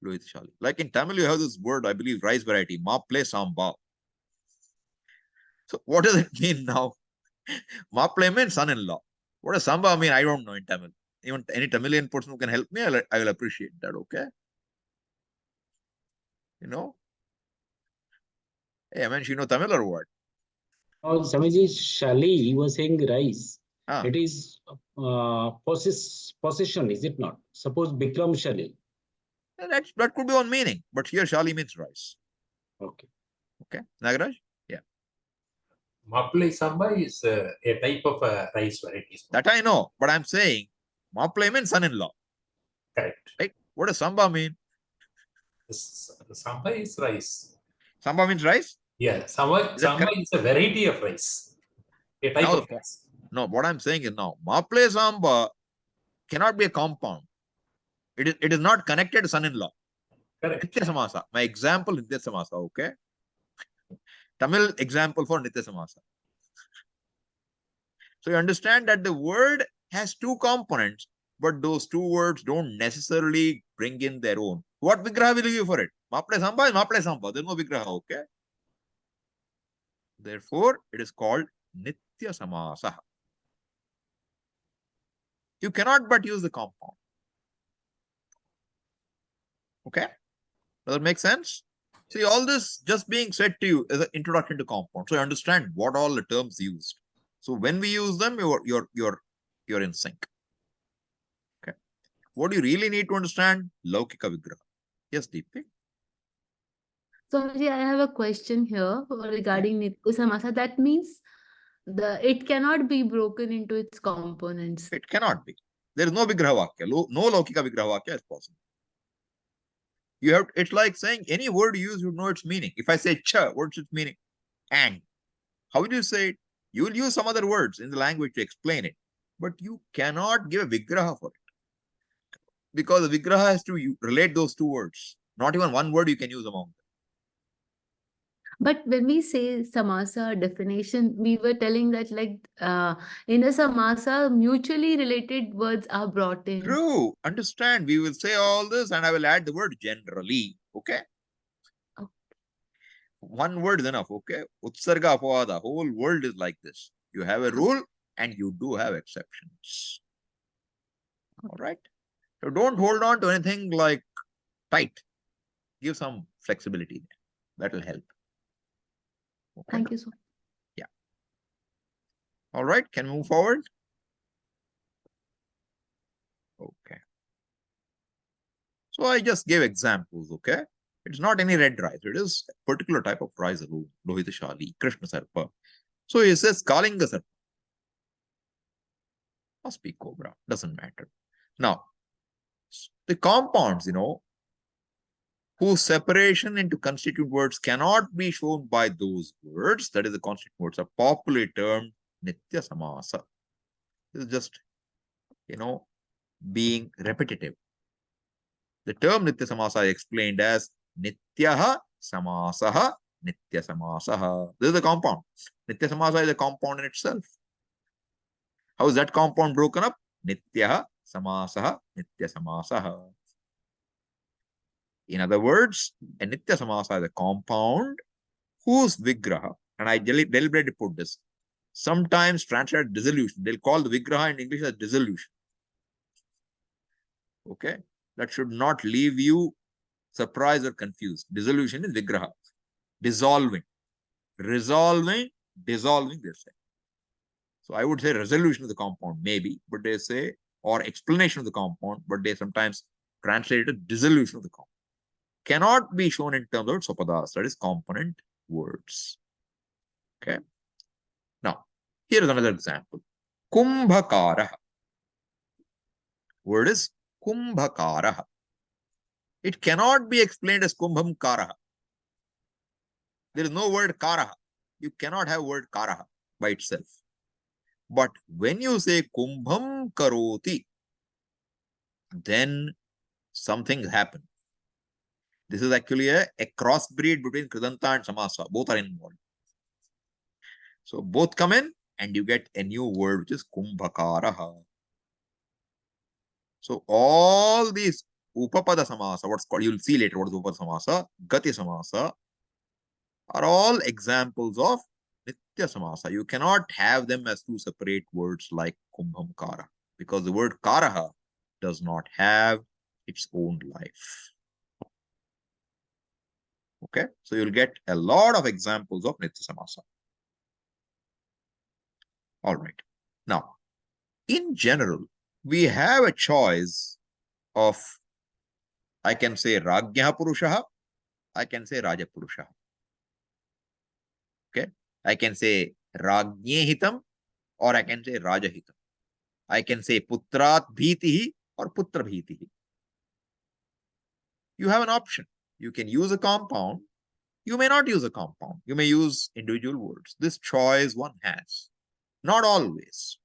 lohita shali. Like in Tamil, you have this word, I believe, rice variety, maple samba. So what does it mean now? Maple means son-in-law. What does samba mean? I don't know in Tamil. Even any Tamilian person who can help me, I will appreciate that, okay? You know? Hey, I mean, you know Tamil or what? Oh, Swamiji, shali, you were saying rice. Ah. It is possession, is it not? Suppose Bikram shali. That could be one meaning, but here shali means rice. Okay. Okay, Nagaraj? Maple samba is a type of rice variety. That I know, but I'm saying maple means son-in-law. Correct. Right? What does samba mean? Samba is rice. Samba means rice? Yeah, samba is a variety of rice. A type of rice. No, what I'm saying is now, maple samba cannot be a compound. It is not connected to son-in-law. Correct. Nitya Samasa. My example, Nitya Samasa, okay? Tamil example for Nitya Samasa. So you understand that the word has two components, but those two words don't necessarily bring in their own. What vigraha will you give for it? Maple samba is maple samba. There's no vigraha, okay? Therefore, it is called Nitya Samasa. You cannot but use the compound. Okay? Does that make sense? See, all this just being said to you is an introduction to compound. So you understand what all the terms used. So when we use them, you're in sync. Okay. What do you really need to understand? Laukika vigraha. Yes, Deepti. Swamiji, I have a question here regarding Nitya Samasa. That means it cannot be broken into its components. It cannot be. There is no vigraha vakya. No laukika vigraha vakya is possible. You have. It's like saying any word you use, you know its meaning. If I say cha, what's its meaning? And. How would you say it? You will use some other words in the language to explain it. But you cannot give a vigraha for it. Because the vigraha has to relate those two words. Not even one word you can use among them. But when we say samasa definition, we were telling that in a samasa, mutually related words are brought in. True. Understand. We will say all this and I will add the word generally. Okay? One word is enough. Okay? Utsarga apavada. Whole world is like this. You have a rule and you do have exceptions. All right? So don't hold on to anything like tight. Give some flexibility there. That will help. Okay. Thank you so much. Yeah. All right. Can we move forward? Okay. So I just gave examples. Okay. It's not any red rice. It is a particular type of rice alone. Lohita Shali, Krishna Sarpa. So he says Kalinga Sarpa. Must be cobra. Doesn't matter. Now, the compounds, whose separation into constituent words cannot be shown by those words, that is the constituent words, are popularly termed Nitya Samasa. This is just, being repetitive. The term Nitya Samasa is explained as Nityaha Samasaha Nitya Samasaha. This is the compound. Nitya Samasa is a compound in itself. How is that compound broken up? Nityaha Samasaha Nitya Samasaha. In other words, a Nitya Samasa is a compound whose vigraha, and I deliberately put this, sometimes translated dissolution. They'll call the vigraha in English as dissolution. Okay? That should not leave you surprised or confused. Dissolution is vigraha. Dissolving. Resolving, dissolving, they say. So I would say resolution of the compound, maybe, but they say, or explanation of the compound, but they sometimes translate it as dissolution of the compound. Cannot be shown in terms of svapadas, that is component words. Okay. Now, here is another example. Kumbhakara. Word is kumbhakara. It cannot be explained as kumbham karaha. There is no word karaha. You cannot have word karaha by itself. But when you say kumbham karoti, then something happens. This is actually a crossbreed between Kridanta and Samasa. Both are involved. So both come in and you get a new word which is kumbhakaraha. So all these upapada samasa, what's called, you'll see later what is upapada samasa, gati samasa, are all examples of Nitya Samasa. You cannot have them as two separate words like kumbham kara, because the word karaha does not have its own life. Okay, so you'll get a lot of examples of Nitya Samasa. All right. Now, in general, we have a choice of, I can say Rajya Purushaha, I can say Raja Purushaha. Okay, I can say Rajye Hitam or I can say Raja Hitam. I can say Putrat Bhitihi or Putra Bhitihi. You have an option. You can use a compound. You may not use a compound. You may use individual words. This choice one has. Not always.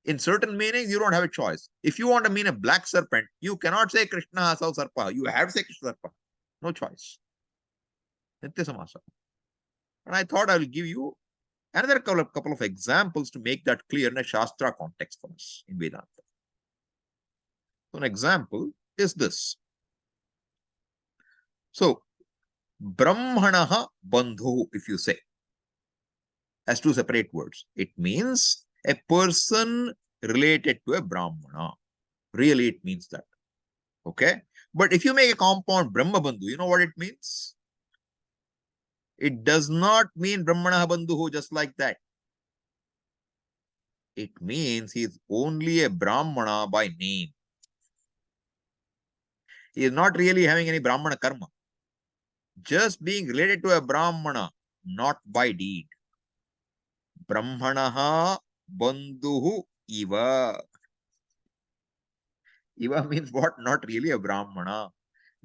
In certain meanings, you don't have a choice. If you want to mean a black serpent, you cannot say Krishna Asau Sarpa. You have to say Krishna Sarpa. No choice. Nitya Samasa. And I thought I will give you another couple of examples to make that clear in a Shastra context for us in Vedanta. So an example is this. So, Brahmanaha Bandhu, if you say, as two separate words, it means a person related to a Brahmana. Really, it means that. Okay? But if you make a compound Brahma Bandhu, you know what it means? It does not mean Brahmana Bandhu just like that. It means he is only a Brahmana by name. He is not really having any Brahmana karma. Just being related to a Brahmana, not by deed. Brahmanaha Bandhuhu Iva. Iva means what? Not really a Brahmana.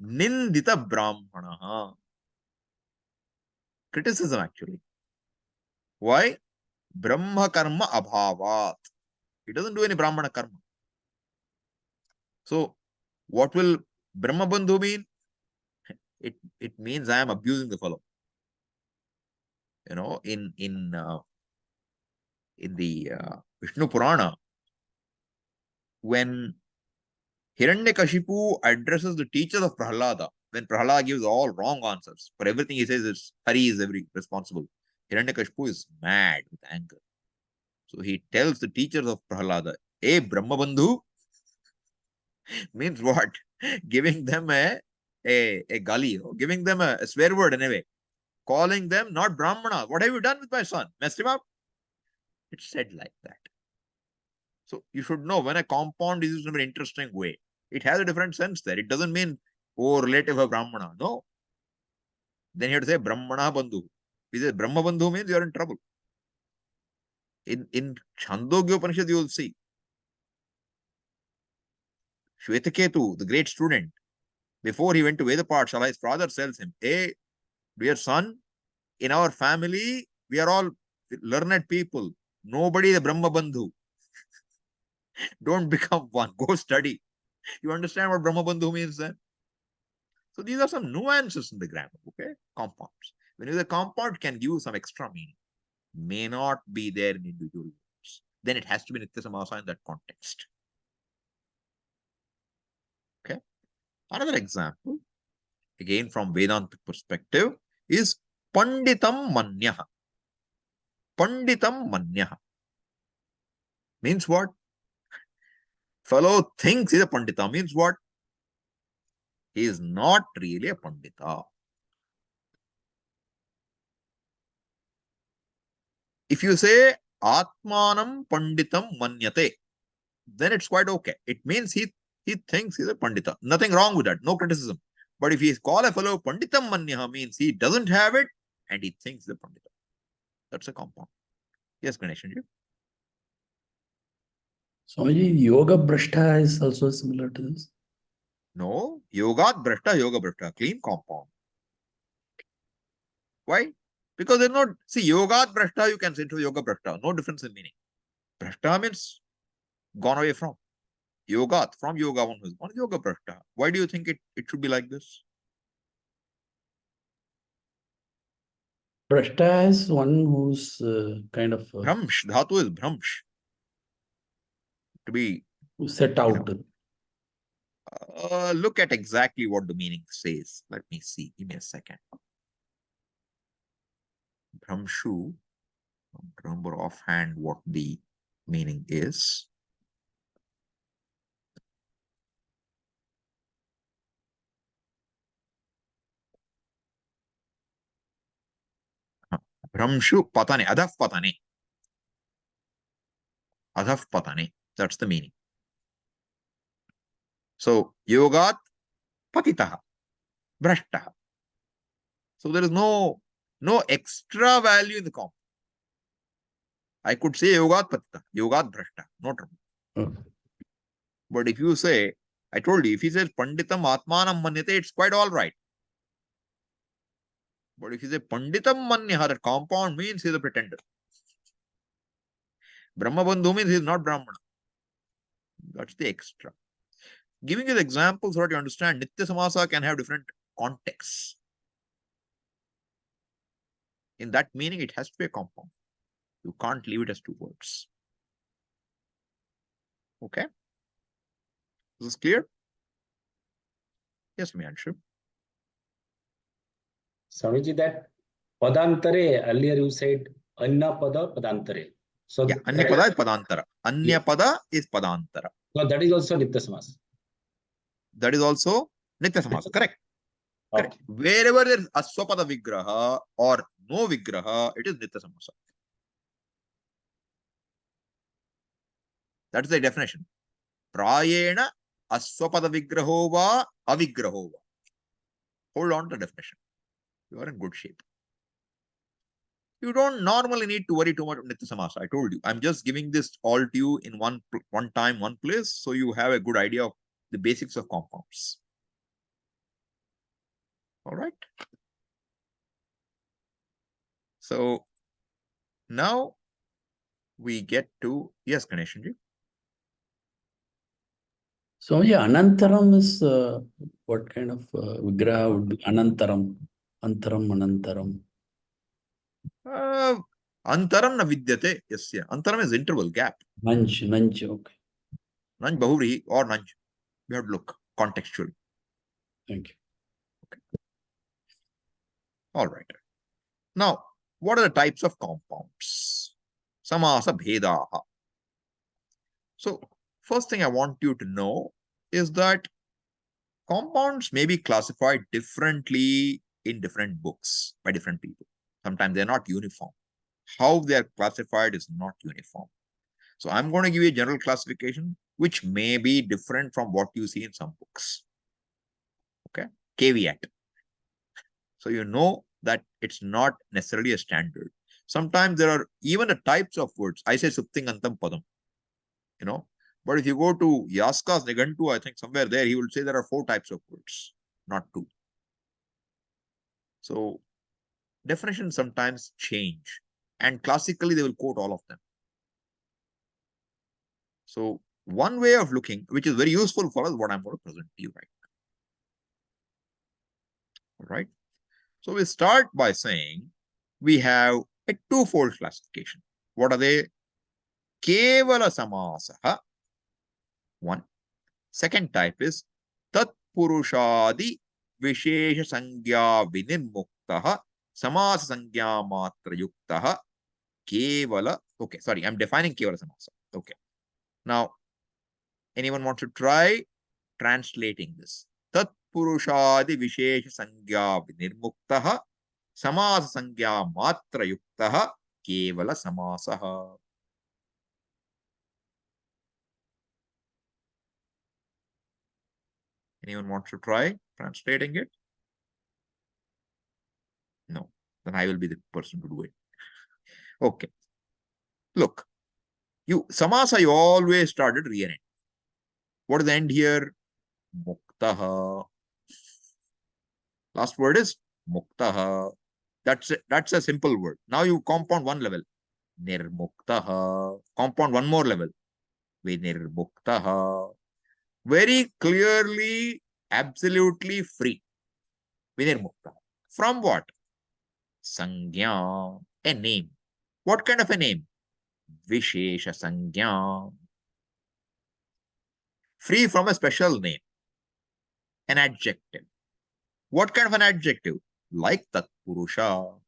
Nindita Brahmanaha. Criticism actually. Why? Brahma karma abhavat. He doesn't do any Brahmana karma. So, what will Brahma Bandhu mean? It means I am abusing the fellow. You know, in the Vishnu Purana, when Hiranyakashipu addresses the teachers of Prahlada, when Prahlada gives all wrong answers, for everything he says is Hari is every responsible. Hiranyakashipu is mad with anger. So he tells the teachers of Prahlada, "Hey, Brahma Bandhu," means what? Giving them a gali, giving them a swear word anyway, calling them not Brahmana. What have you done with my son? Messed him up? It's said like that. So you should know when a compound is used in an interesting way, it has a different sense there. It doesn't mean, oh, relative of Brahmana. No. Then you have to say Brahmana Bandhu. If you say Brahma Bandhu means you are in trouble. In Chandogya Upanishad, you will see Shvetaketu, the great student, before he went to Veda Pathshala, his father tells him, "Hey, dear son, in our family, we are all learned people. Nobody is a Brahma Bandhu. Don't become one. Go study." You understand what Brahma Bandhu means then? So these are some nuances in the grammar, okay? Compounds. When you say compound, can give some extra meaning. May not be there in individual words. Then it has to be Nitya Samasa in that context. Okay? Another example, again from Vedantic perspective, is Panditam Manyaha. Panditam Manyaha. Means what? Fellow thinks he's a Pandita. Means what? He is not really a Pandita. If you say Atmanam Panditam Manyate, then it's quite okay. It means he thinks he's a Pandita. Nothing wrong with that. No criticism. But if he call a fellow Panditam Manyaha, means he doesn't have it and he thinks he's a Pandita. That's a compound. Yes, Ganeshanji. Swamiji, yoga brashta is also similar to this. No, yogat brashta, yoga brashta, clean compound. Why? Because there's no, see, yogat brashta, you can say to yoga brashta, no difference in meaning. Brashta means gone away from. Yogat, from yoga one who is gone, yoga brashta. Why do you think it should be like this? Brashta is one who's kind of Bhramsh, dhatu is bhramsh. To be set out. Look at exactly what the meaning says. Let me see. Give me a second. Bhramshu. I don't remember offhand what the meaning is. Bhramshu patane, adhav patane. Adhav patane. That's the meaning. So, yogat patitaha, brashtaha. So there is no extra value in the comp. I could say yogat patita, yogat brashta, no trouble. Okay. But if you say, I told you, if he says Panditam Atmanam Manyate, it's quite all right. But if he says Panditam Manyaha, that compound means he's a pretender. Brahma Bandhu means he's not Brahmana. That's the extra. Giving you the examples so that you understand, Nitya Samasa can have different contexts. In that meaning, it has to be a compound. You can't leave it as two words. Okay? Is this clear? Yes, Miyanshu. Swamiji, that padantare, earlier you said anna pada padantare. So yeah, anya pada is padantara. Anyapada is padantara. So that is also Nitya Samasa. That is also Nitya Samasa. Correct. Okay. Correct. Wherever there is asvapada vigraha or no vigraha, it is Nitya Samasa. That is the definition. Prayena asvapada vigraho va avigraho va. Hold on to the definition. You are in good shape. You don't normally need to worry too much of Nitya Samasa. I told you. I'm just giving this all to you in one time, one place, so you have a good idea of the basics of compounds. All right. So now we get to, yes, Ganeshanji. So yeah, Anantaram is what kind of vigraha would be Anantaram? Antaram. Antaram na vidyate. Yes, yeah. Antaram is interval, gap. Nanj, okay. Nanj bahuvrihi or nanj. We have to look contextually. Thank you. Okay. All right. Now, what are the types of compounds? Samasa bhedaha. So, first thing I want you to know is that compounds may be classified differently in different books by different people. Sometimes they're not uniform. How they are classified is not uniform. So I'm going to give you a general classification, which may be different from what you see in some books. Okay, caveat. So you know that it's not necessarily a standard. Sometimes there are even the types of words. I say suptingantam padam, you know. But if you go to Yaska's Nigantu, I think somewhere there, he will say there are 4 types of words, not 2. So definitions sometimes change. And classically, they will quote all of them. So one way of looking, which is very useful for us, what I'm going to present to you right now. All right. So we start by saying we have a 2-fold classification. What are they? Kevala samasaha. 1. Second type is tatpurushadi vishesha sangya vinirmuktaha samasa sangya matra yuktaha kevala. Okay, sorry, I'm defining kevala samasa. Okay. Now, anyone want to try translating this? Tatpurushadi vishesha sangya vinirmuktaha samasa sangya matra yuktaha kevala samasaha. Anyone wants to try translating it? No. Then I will be the person to do it. Okay. Look, samasa, you always started rear end. What is the end here? Muktaha. Last word is muktaha. That's a simple word. Now you compound one level. Nirmuktaha. Compound one more level. Vinirmuktaha. Very clearly, absolutely free. Vinirmuktaha. From what? Sangya. A name. What kind of a name? Vishesha sangya. Free from a special name. An adjective. What kind of an adjective? Like tatpurusa.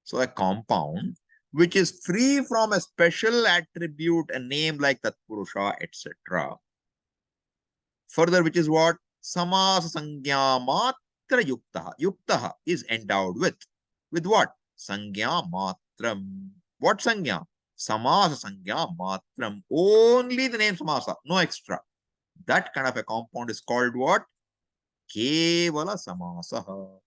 So a compound which is free from a special attribute, a name like tatpurusa, etc. Further, which is what? Samasa sangya matra yuktaha. Yuktaha is endowed with. With what? Sangya matram. What sangya? Samasa sangya matram. Only the name samasa, no extra. That kind of a compound is called what? Kevala samasaha.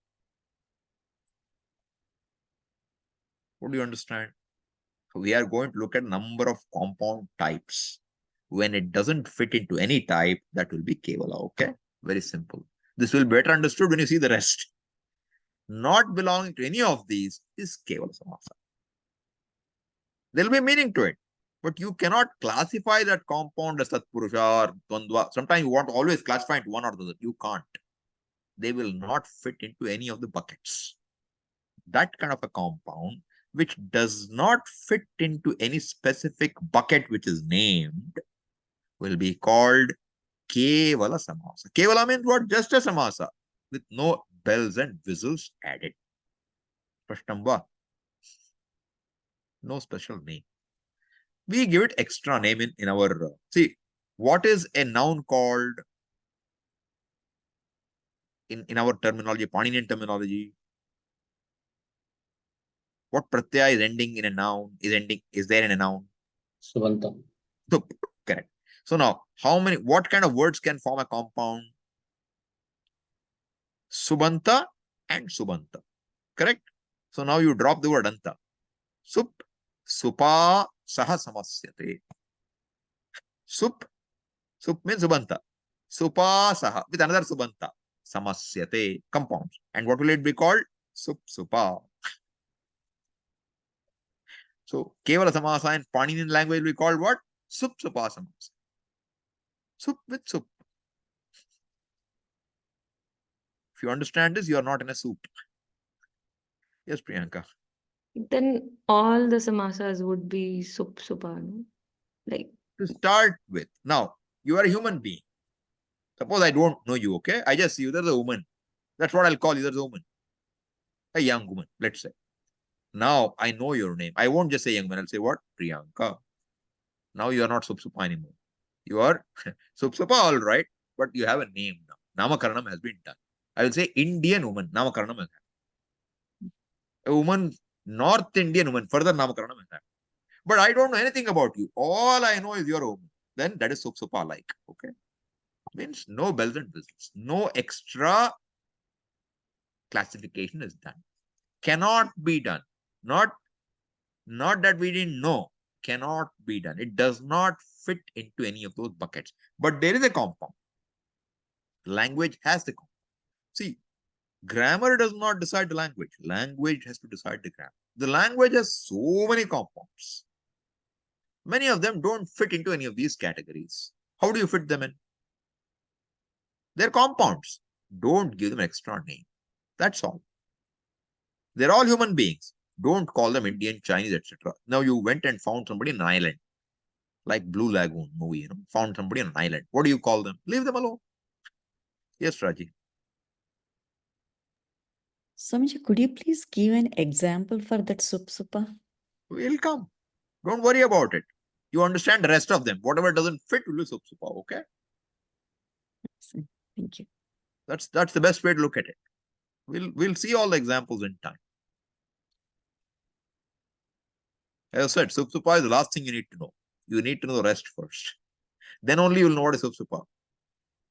What do you understand? So we are going to look at number of compound types. When it doesn't fit into any type, that will be kevala. Okay? Very simple. This will be better understood when you see the rest. Not belonging to any of these is kevala samasa. There will be meaning to it. But you cannot classify that compound as tatpurusa or dvandva. Sometimes you want to always classify into one or the other. You can't. They will not fit into any of the buckets. That kind of a compound which does not fit into any specific bucket which is named will be called kevala samasa. Kevala means what? Just a samasa with no bells and whistles added. Prashtamba. No special name. We give it extra name in our, see, what is a noun called in our terminology, Paninian terminology? What pratyaya is ending in a noun, is there in a noun? Subanta. Sup, correct. So now, what kind of words can form a compound? Subanta and subanta, correct? So now you drop the word anta. Sup, supa, saha samasyate. Sup means subanta. Supa, saha, with another subanta. Samasyate, compounds. And what will it be called? Supa. So, kevala samasa in Paninian language will be called what? Supa samasa. Sup with sup. If you understand this, you are not in a soup. Yes, Priyanka. Then all the samasas would be supa, no? Like, To start with, now, you are a human being. Suppose I don't know you, okay? I just see you, there's a woman. That's what I'll call you, there's a woman. A young woman, let's say. Now, I know your name. I won't just say young woman, I'll say what? Priyanka. Now you are not Supa anymore. You are Supa, all right, but you have a name now. Namakaranam has been done. I will say Indian woman. Namakaranam has happened. A woman, North Indian woman, further Namakaranam has happened. But I don't know anything about you. All I know is you're a woman. Then that is Supa like. Okay. Means no bells and whistles. No extra classification is done. Cannot be done. Not that we didn't know. Cannot be done. It does not fit into any of those buckets. But there is a compound. Language has the compound. See, grammar does not decide the language. Language has to decide the grammar. The language has so many compounds. Many of them don't fit into any of these categories. How do you fit them in? They're compounds. Don't give them an extra name. That's all. They're all human beings. Don't call them Indian, Chinese, etc. Now you went and found somebody in an island, like Blue Lagoon movie, found somebody on an island. What do you call them? Leave them alone. Yes, Raji. Swamiji, could you please give an example for that supa? We'll come. Don't worry about it. You understand the rest of them. Whatever doesn't fit will be supa, okay? Thank you. That's the best way to look at it. We'll see all the examples in time. As I said, supa is the last thing you need to know. You need to know the rest first. Then only you'll know what is supa.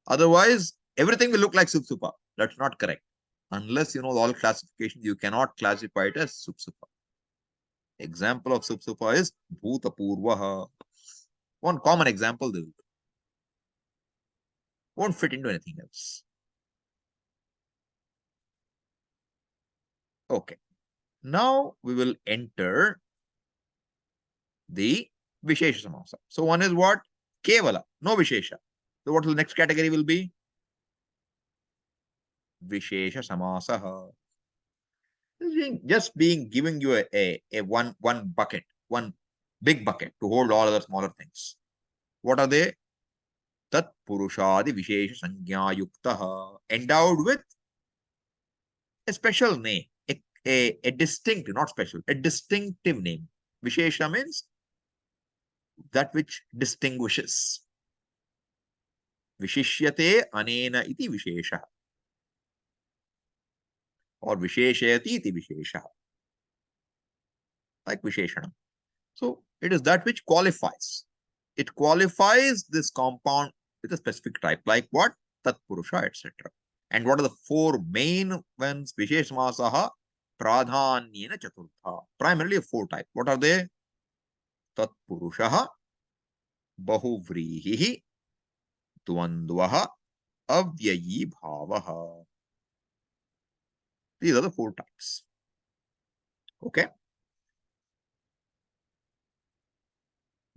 Otherwise, everything will look like supa. That's not correct. Unless you know all classifications, you cannot classify it as supa. Example of supa is bhuta purvaha. One common example there will be. Won't fit into anything else. Okay. Now we will enter the Vishesha Samasa. So one is what? Kevala, no Vishesha. So what will the next category will be? Vishesha Samasa. Just giving you a one bucket, one big bucket to hold all other smaller things. What are they? Tatpurushadi Vishesha Sangya Yuktaha, endowed with a special name, a distinct, not special, a distinctive name. Vishesha means that which distinguishes. Vishishyate anena iti vishesha. Or visheshayati iti vishesha. Like visheshanam. So it is that which qualifies. It qualifies this compound with a specific type, like what? Tatpurusha, etc. And what are the four main ones? Visheshamasaha pradhanyena chaturtha. Primarily 4 types. What are they? Tatpurushaha, bahuvrihi, dvandva, avyayibhava. These are the 4 types. Okay.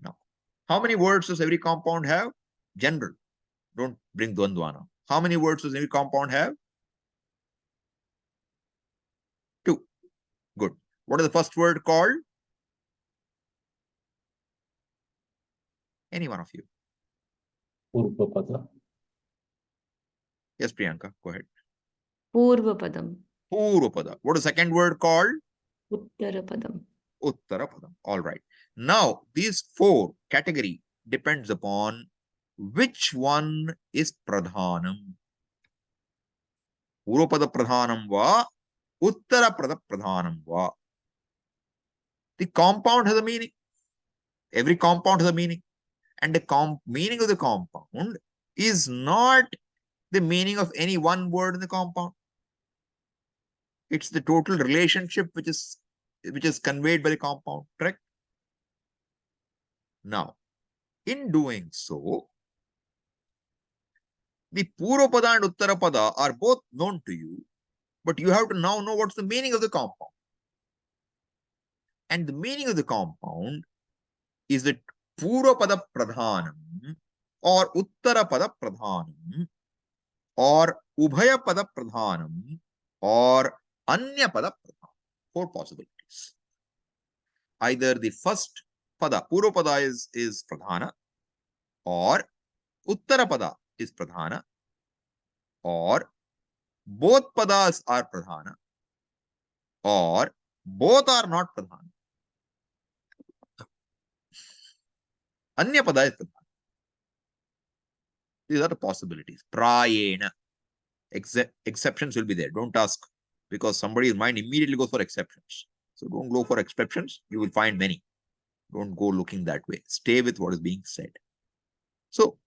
Now, how many words does every compound have? General. Don't bring dvandva now. How many words does every compound have? 2. Good. What is the first word called? Any one of you. Purvapada. Yes, Priyanka, go ahead. Purvapadam, Purvapada. What is the second word called? Uttarapadam. Uttarapadam. All right. Now, these four category depends upon which one is pradhanam. Purvapada pradhanam va, uttarapada pradhanam va. The compound has a meaning. Every compound has a meaning. And the meaning of the compound is not the meaning of any one word in the compound. It's the total relationship which is conveyed by the compound, correct? Now, in doing so, the Purvapada and Uttarapada are both known to you, but you have to now know what's the meaning of the compound. And the meaning of the compound is that Purvapada Pradhanam or Uttarapada Pradhanam or Ubhayapada Pradhanam or Anyapada Pradhanam. Four possibilities. Either the first pada, Purvapada is Pradhana, or Uttarapada is Pradhana, or both padas are Pradhana, or both are not Pradhana. Anyapada is Pradhana. These are the possibilities. Prayena. Exceptions will be there. Don't ask, because somebody's mind immediately goes for exceptions. So don't go for exceptions. You will find many. Don't go looking that way. Stay with what is being said. So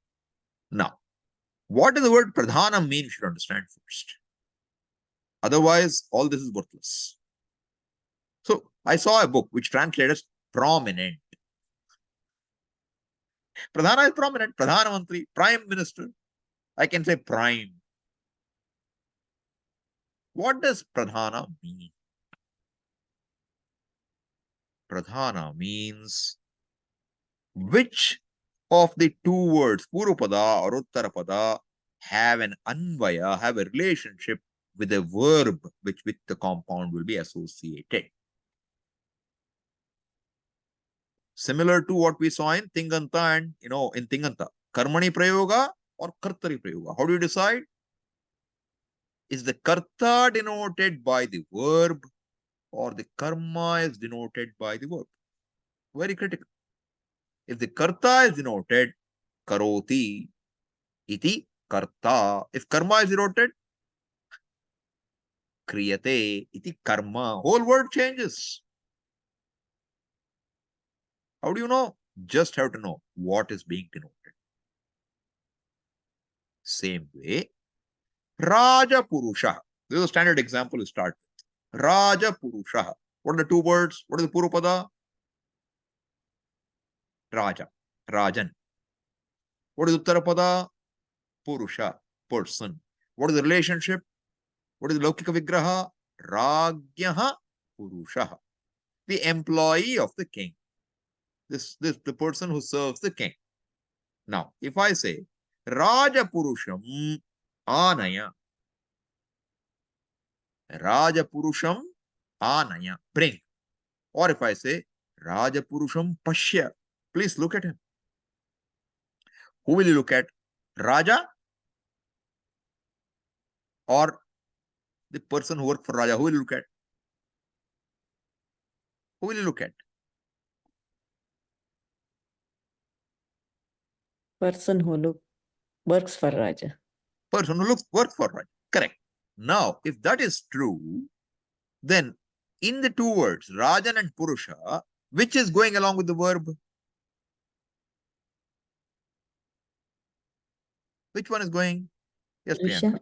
now, what does the word pradhana mean? You should understand first. Otherwise, all this is worthless. So I saw a book which translated as prominent. Pradhana is prominent. Pradhana Mantri, Prime Minister. I can say prime. What does pradhana mean? Pradhana means which of the two words, Purvapada or Uttarapada, have an anvaya, have a relationship with a verb with the compound will be associated. Similar to what we saw in Tinganta and, in Tinganta, Karmani Prayoga or Kartari Prayoga. How do you decide? Is the karta denoted by the verb or the karma is denoted by the verb? Very critical. If the karta is denoted, karoti, iti karta. If karma is denoted, kriyate, iti karma. Whole word changes. How do you know? Just have to know what is being denoted. Same way, Raja Purusha. This is a standard example to start with. Raja Purusha. What are the two words? What is the Purvapada? Raja. Rajan. What is Uttarapada? Purusha. Person. What is the relationship? What is the laukika vigraha? Ragyaha Purusha. The employee of the king. The person who serves the king. Now, if I say Raja Purusham Anaya. Raja Purusham Anaya. Bring. Or if I say Raja Purusham Pashya. Please look at him. Who will you look at? Raja or the person who worked for Raja? Who will you look at? Who will you look at? Person who works for Raja. Person who works for Raja. Correct. Now, if that is true, then in the two words, Rajan and Purusha, which is going along with the verb? Which one is going? Yes, Priyanka.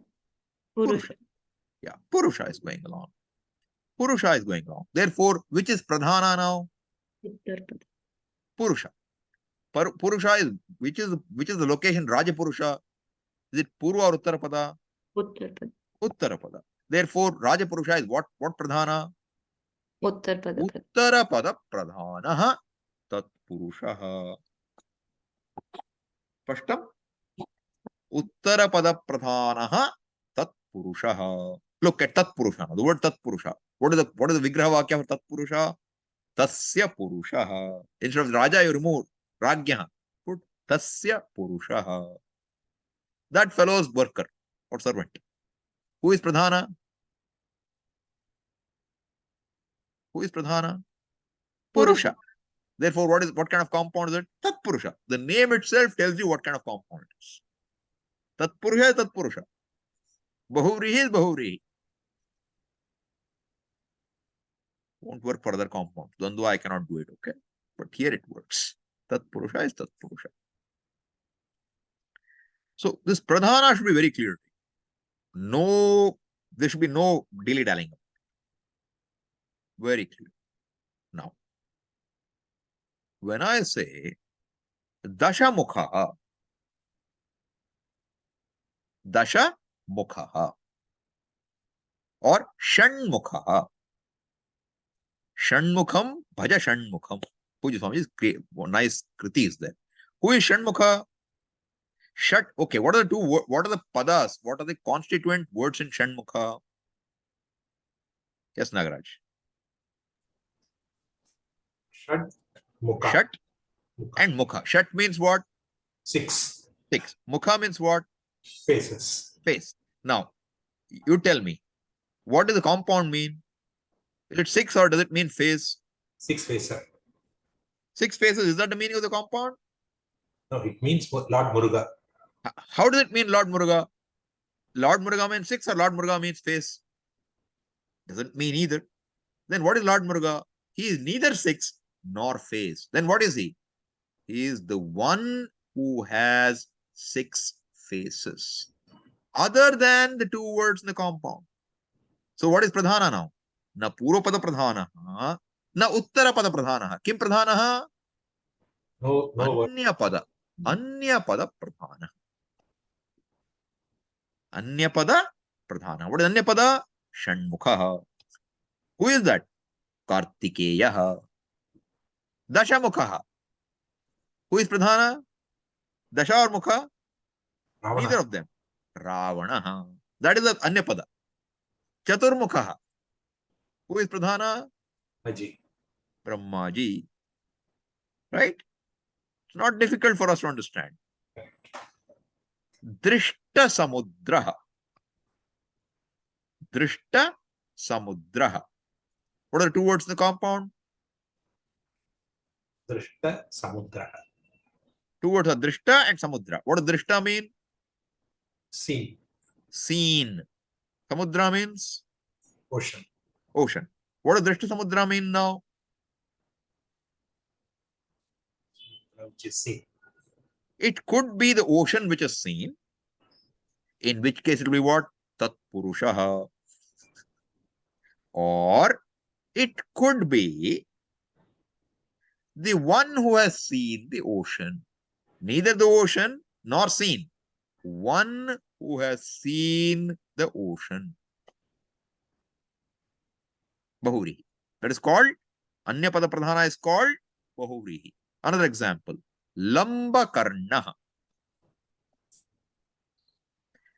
Purusha. Yeah, Purusha is going along. Purusha is going along. Therefore, which is Pradhana now? Uttarapada. Purusha. Purusha is which is the location? Raja Purusha. Is it Purva or Uttarapada? Uttarapada. Uttarapada. Therefore, Raja Purusha is what Pradhana? Uttarapada. Uttarapada Pradhanaha tatpurusaha. Spashtam? Uttarapada Pradhanaha tatpurusaha. Look at tatpurusha. The word tatpurusha. What is the vigraha vakya for tatpurusha? Tasya purushaha. Instead of Raja, you remove Ragyaha. Put Tasya purushaha. That fellow's worker or servant. Who is Pradhana? Who is Pradhana? Purusha. Therefore, what kind of compound is it? Tatpurusa. The name itself tells you what kind of compound it is. Tatpurusa is tatpurusa. Bahuvrihi is bahuvrihi. Won't work for other compounds. Dvandva, I cannot do it, okay? But here it works. Tatpurusa is tatpurusha. So this pradhana should be very clear. No, there should be no dilly-dallying. Very clear. Now, when I say dasha mukha or shanmukha, shanmukham bhaja shanmukham. Puja Swami's great, nice kriti is there. Who is shanmukha? Shat. Okay, what are the padas? What are the constituent words in shanmukha? Yes, Nagaraj. Shat, mukha. Shat and mukha. Shat means what? 6 Mukha means what? faces. Face. Now, you tell me, what does the compound mean? Is it 6 or does it mean face? 6 faces. 6 faces, is that the meaning of the compound? No, it means Lord Muruga. How does it mean Lord Muruga? Lord Muruga means 6 or Lord Muruga means face? Doesn't mean either. Then what is Lord Muruga? He is neither 6 nor face. Then what is he? He is the one who has 6 faces, other than the 2 words in the compound. So what is pradhana now? Na purvapada pradhana, na uttarapada pradhana. Kim pradhana? No word. Anyapada pradhana. Anyapada pradhana. What is anyapada? Shanmukha. Who is that? Kartikeya. Dashamukha. Who is pradhana? Dasha or mukha? Ravana. Neither of them. Ravana. That is the anyapada. Chaturmukha. Who is pradhana? Aji. Brahmaji. Right? It's not difficult for us to understand. Drishta samudraha. Drishta samudraha. What are the 2 words in the compound? Drishta samudra. 2 words are drishta and samudra. What does drishta mean? Sea. Seen. Samudra means Ocean. ocean. What does drishta samudra mean now? Which is sea. It could be the ocean which is seen, in which case it will be what? Tatpurusha. Or it could be the one who has seen the ocean. Neither the ocean nor seen. One who has seen the ocean. Bahuvrihi. That is called, Anyapada Pradhana is called Bahuvrihi. Another example. Lamba Karnaha.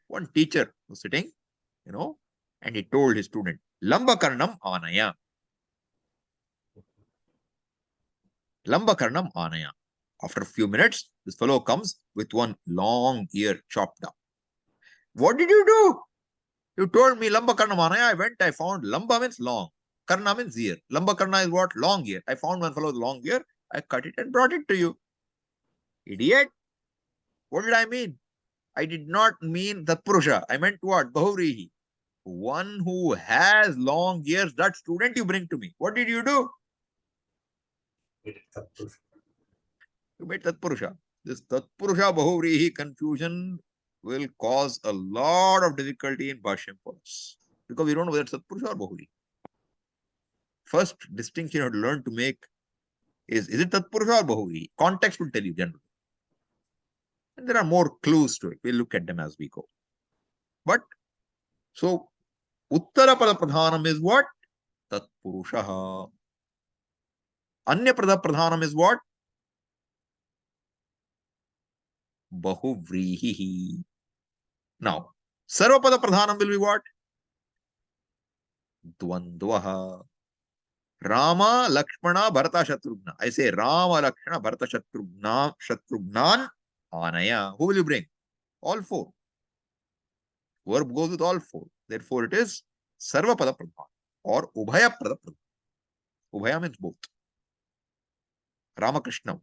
One teacher was sitting, and he told his student, Lamba Karnam Anaya. Lamba Karnam Anaya. After a few minutes, this fellow comes with one long ear chopped up. What did you do? You told me Lamba Karnam Anaya. I went, I found Lamba means long. Karna means ear. Lamba Karna is what? Long ear. I found one fellow with long ear. I cut it and brought it to you. Idiot. What did I mean? I did not mean tatpurusha. I meant what? Bahuvrihi. One who has long ears, that student you bring to me. What did you do? You made tatpurusha. This tatpurusha bahuvrihi confusion will cause a lot of difficulty in Bhashyam for us. Because we don't know whether it's tatpurusha or bahuvrihi. First distinction you have to learn to make is it tatpurusha or bahuvrihi? Context will tell you generally. And there are more clues to it. We'll look at them as we go. But, so, Uttarapada Pradhanam is what? Tatpurushaha. Anyapada Pradhanam is what? Bahuvrihi. Now, Sarvapada Pradhanam will be what? Dvandvaha. Rama, Lakshmana, Bharata, Shatrugna. I say Rama, Lakshmana, Bharata, Shatrugnan, Anaya. Who will you bring? All 4. Verb goes with all 4. Therefore, it is Sarvapada Pradhana or Ubhaya Pada Pradhana. Ubhaya means both. Ramakrishna.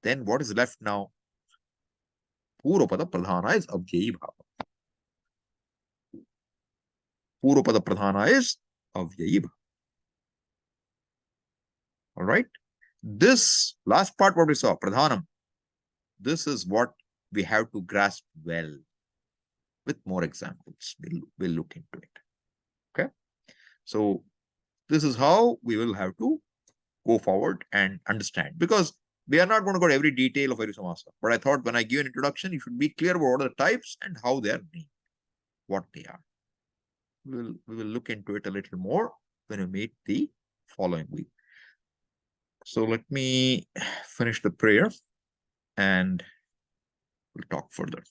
Then what is left now? Purvapada pradhana is avyayibhava. Purvapada pradhana is avyayibhava. All right. This last part, what we saw, pradhanam, this is what we have to grasp well. With more examples, we'll look into it. Okay. So this is how we will have to go forward and understand, because we are not going to go to every detail of every samasa. But I thought when I give an introduction, you should be clear about what are the types and how they are named, what they are. We will look into it a little more when we meet the following week. So let me finish the prayer and we'll talk further.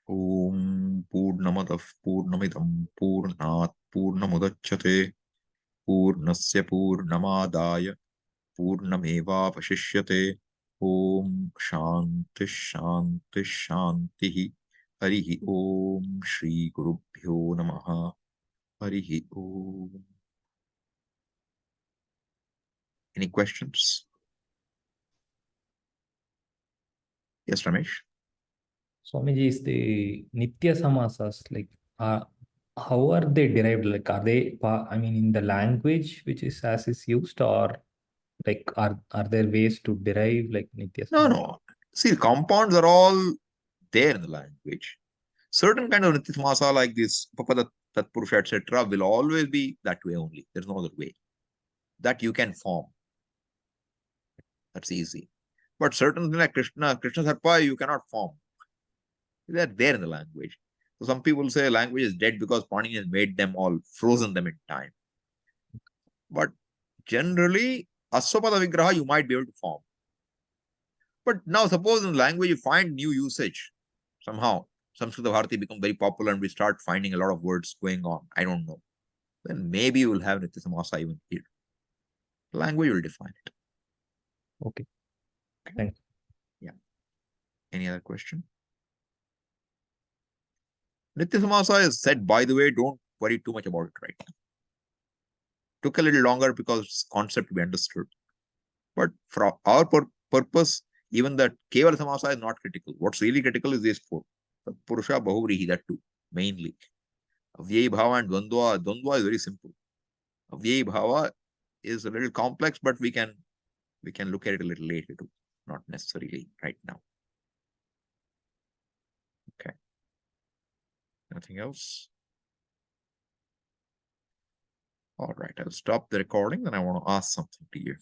Om Purnamadav Purnamidam Purnat Purnamudachyate Purnasya Purnamadaya Purnamevavashishyate. Om Shanti Shanti Shanti. Harihi Om Shri Gurubhyo Namaha. Harihi Om. Any questions? Yes, Ramesh. Swamiji, is the Nitya samasas, like, how are they derived? Like, are they, I mean, in the language which is as is used, or like, are there ways to derive like Nitya No, samasas? no. See, compounds are all there in the language. Certain kind of Nitya samasa like this, svapada, tatpurusa, etc., will always be that way only. There's no other way. That you can form. That's easy. But certain things like Krishna Sarpa, you cannot form. They are there in the language. So some people say language is dead because Panini has made them all, frozen them in time. But generally, asvapada vigraha you might be able to form. But now suppose in language you find new usage. Somehow, Samskrita Bharati become very popular and we start finding a lot of words going on. I don't know. Then maybe you will have Nitya samasa even here. Language will define it. Okay. Thanks. Yeah. Any other question? Nitya samasa is said, by the way, don't worry too much about it right now. Took a little longer because concept to be understood. But for our purpose, even that kevala samasa is not critical. What's really critical is these four. Tatpurusa, bahuvrihi, that too, mainly. Avyayibhava and dvandva. Dvandva is very simple. Avyayibhava is a little complex, but we can look at it a little later too. Not necessarily right now. Okay. Nothing else? All right, I'll stop the recording and I want to ask something to you.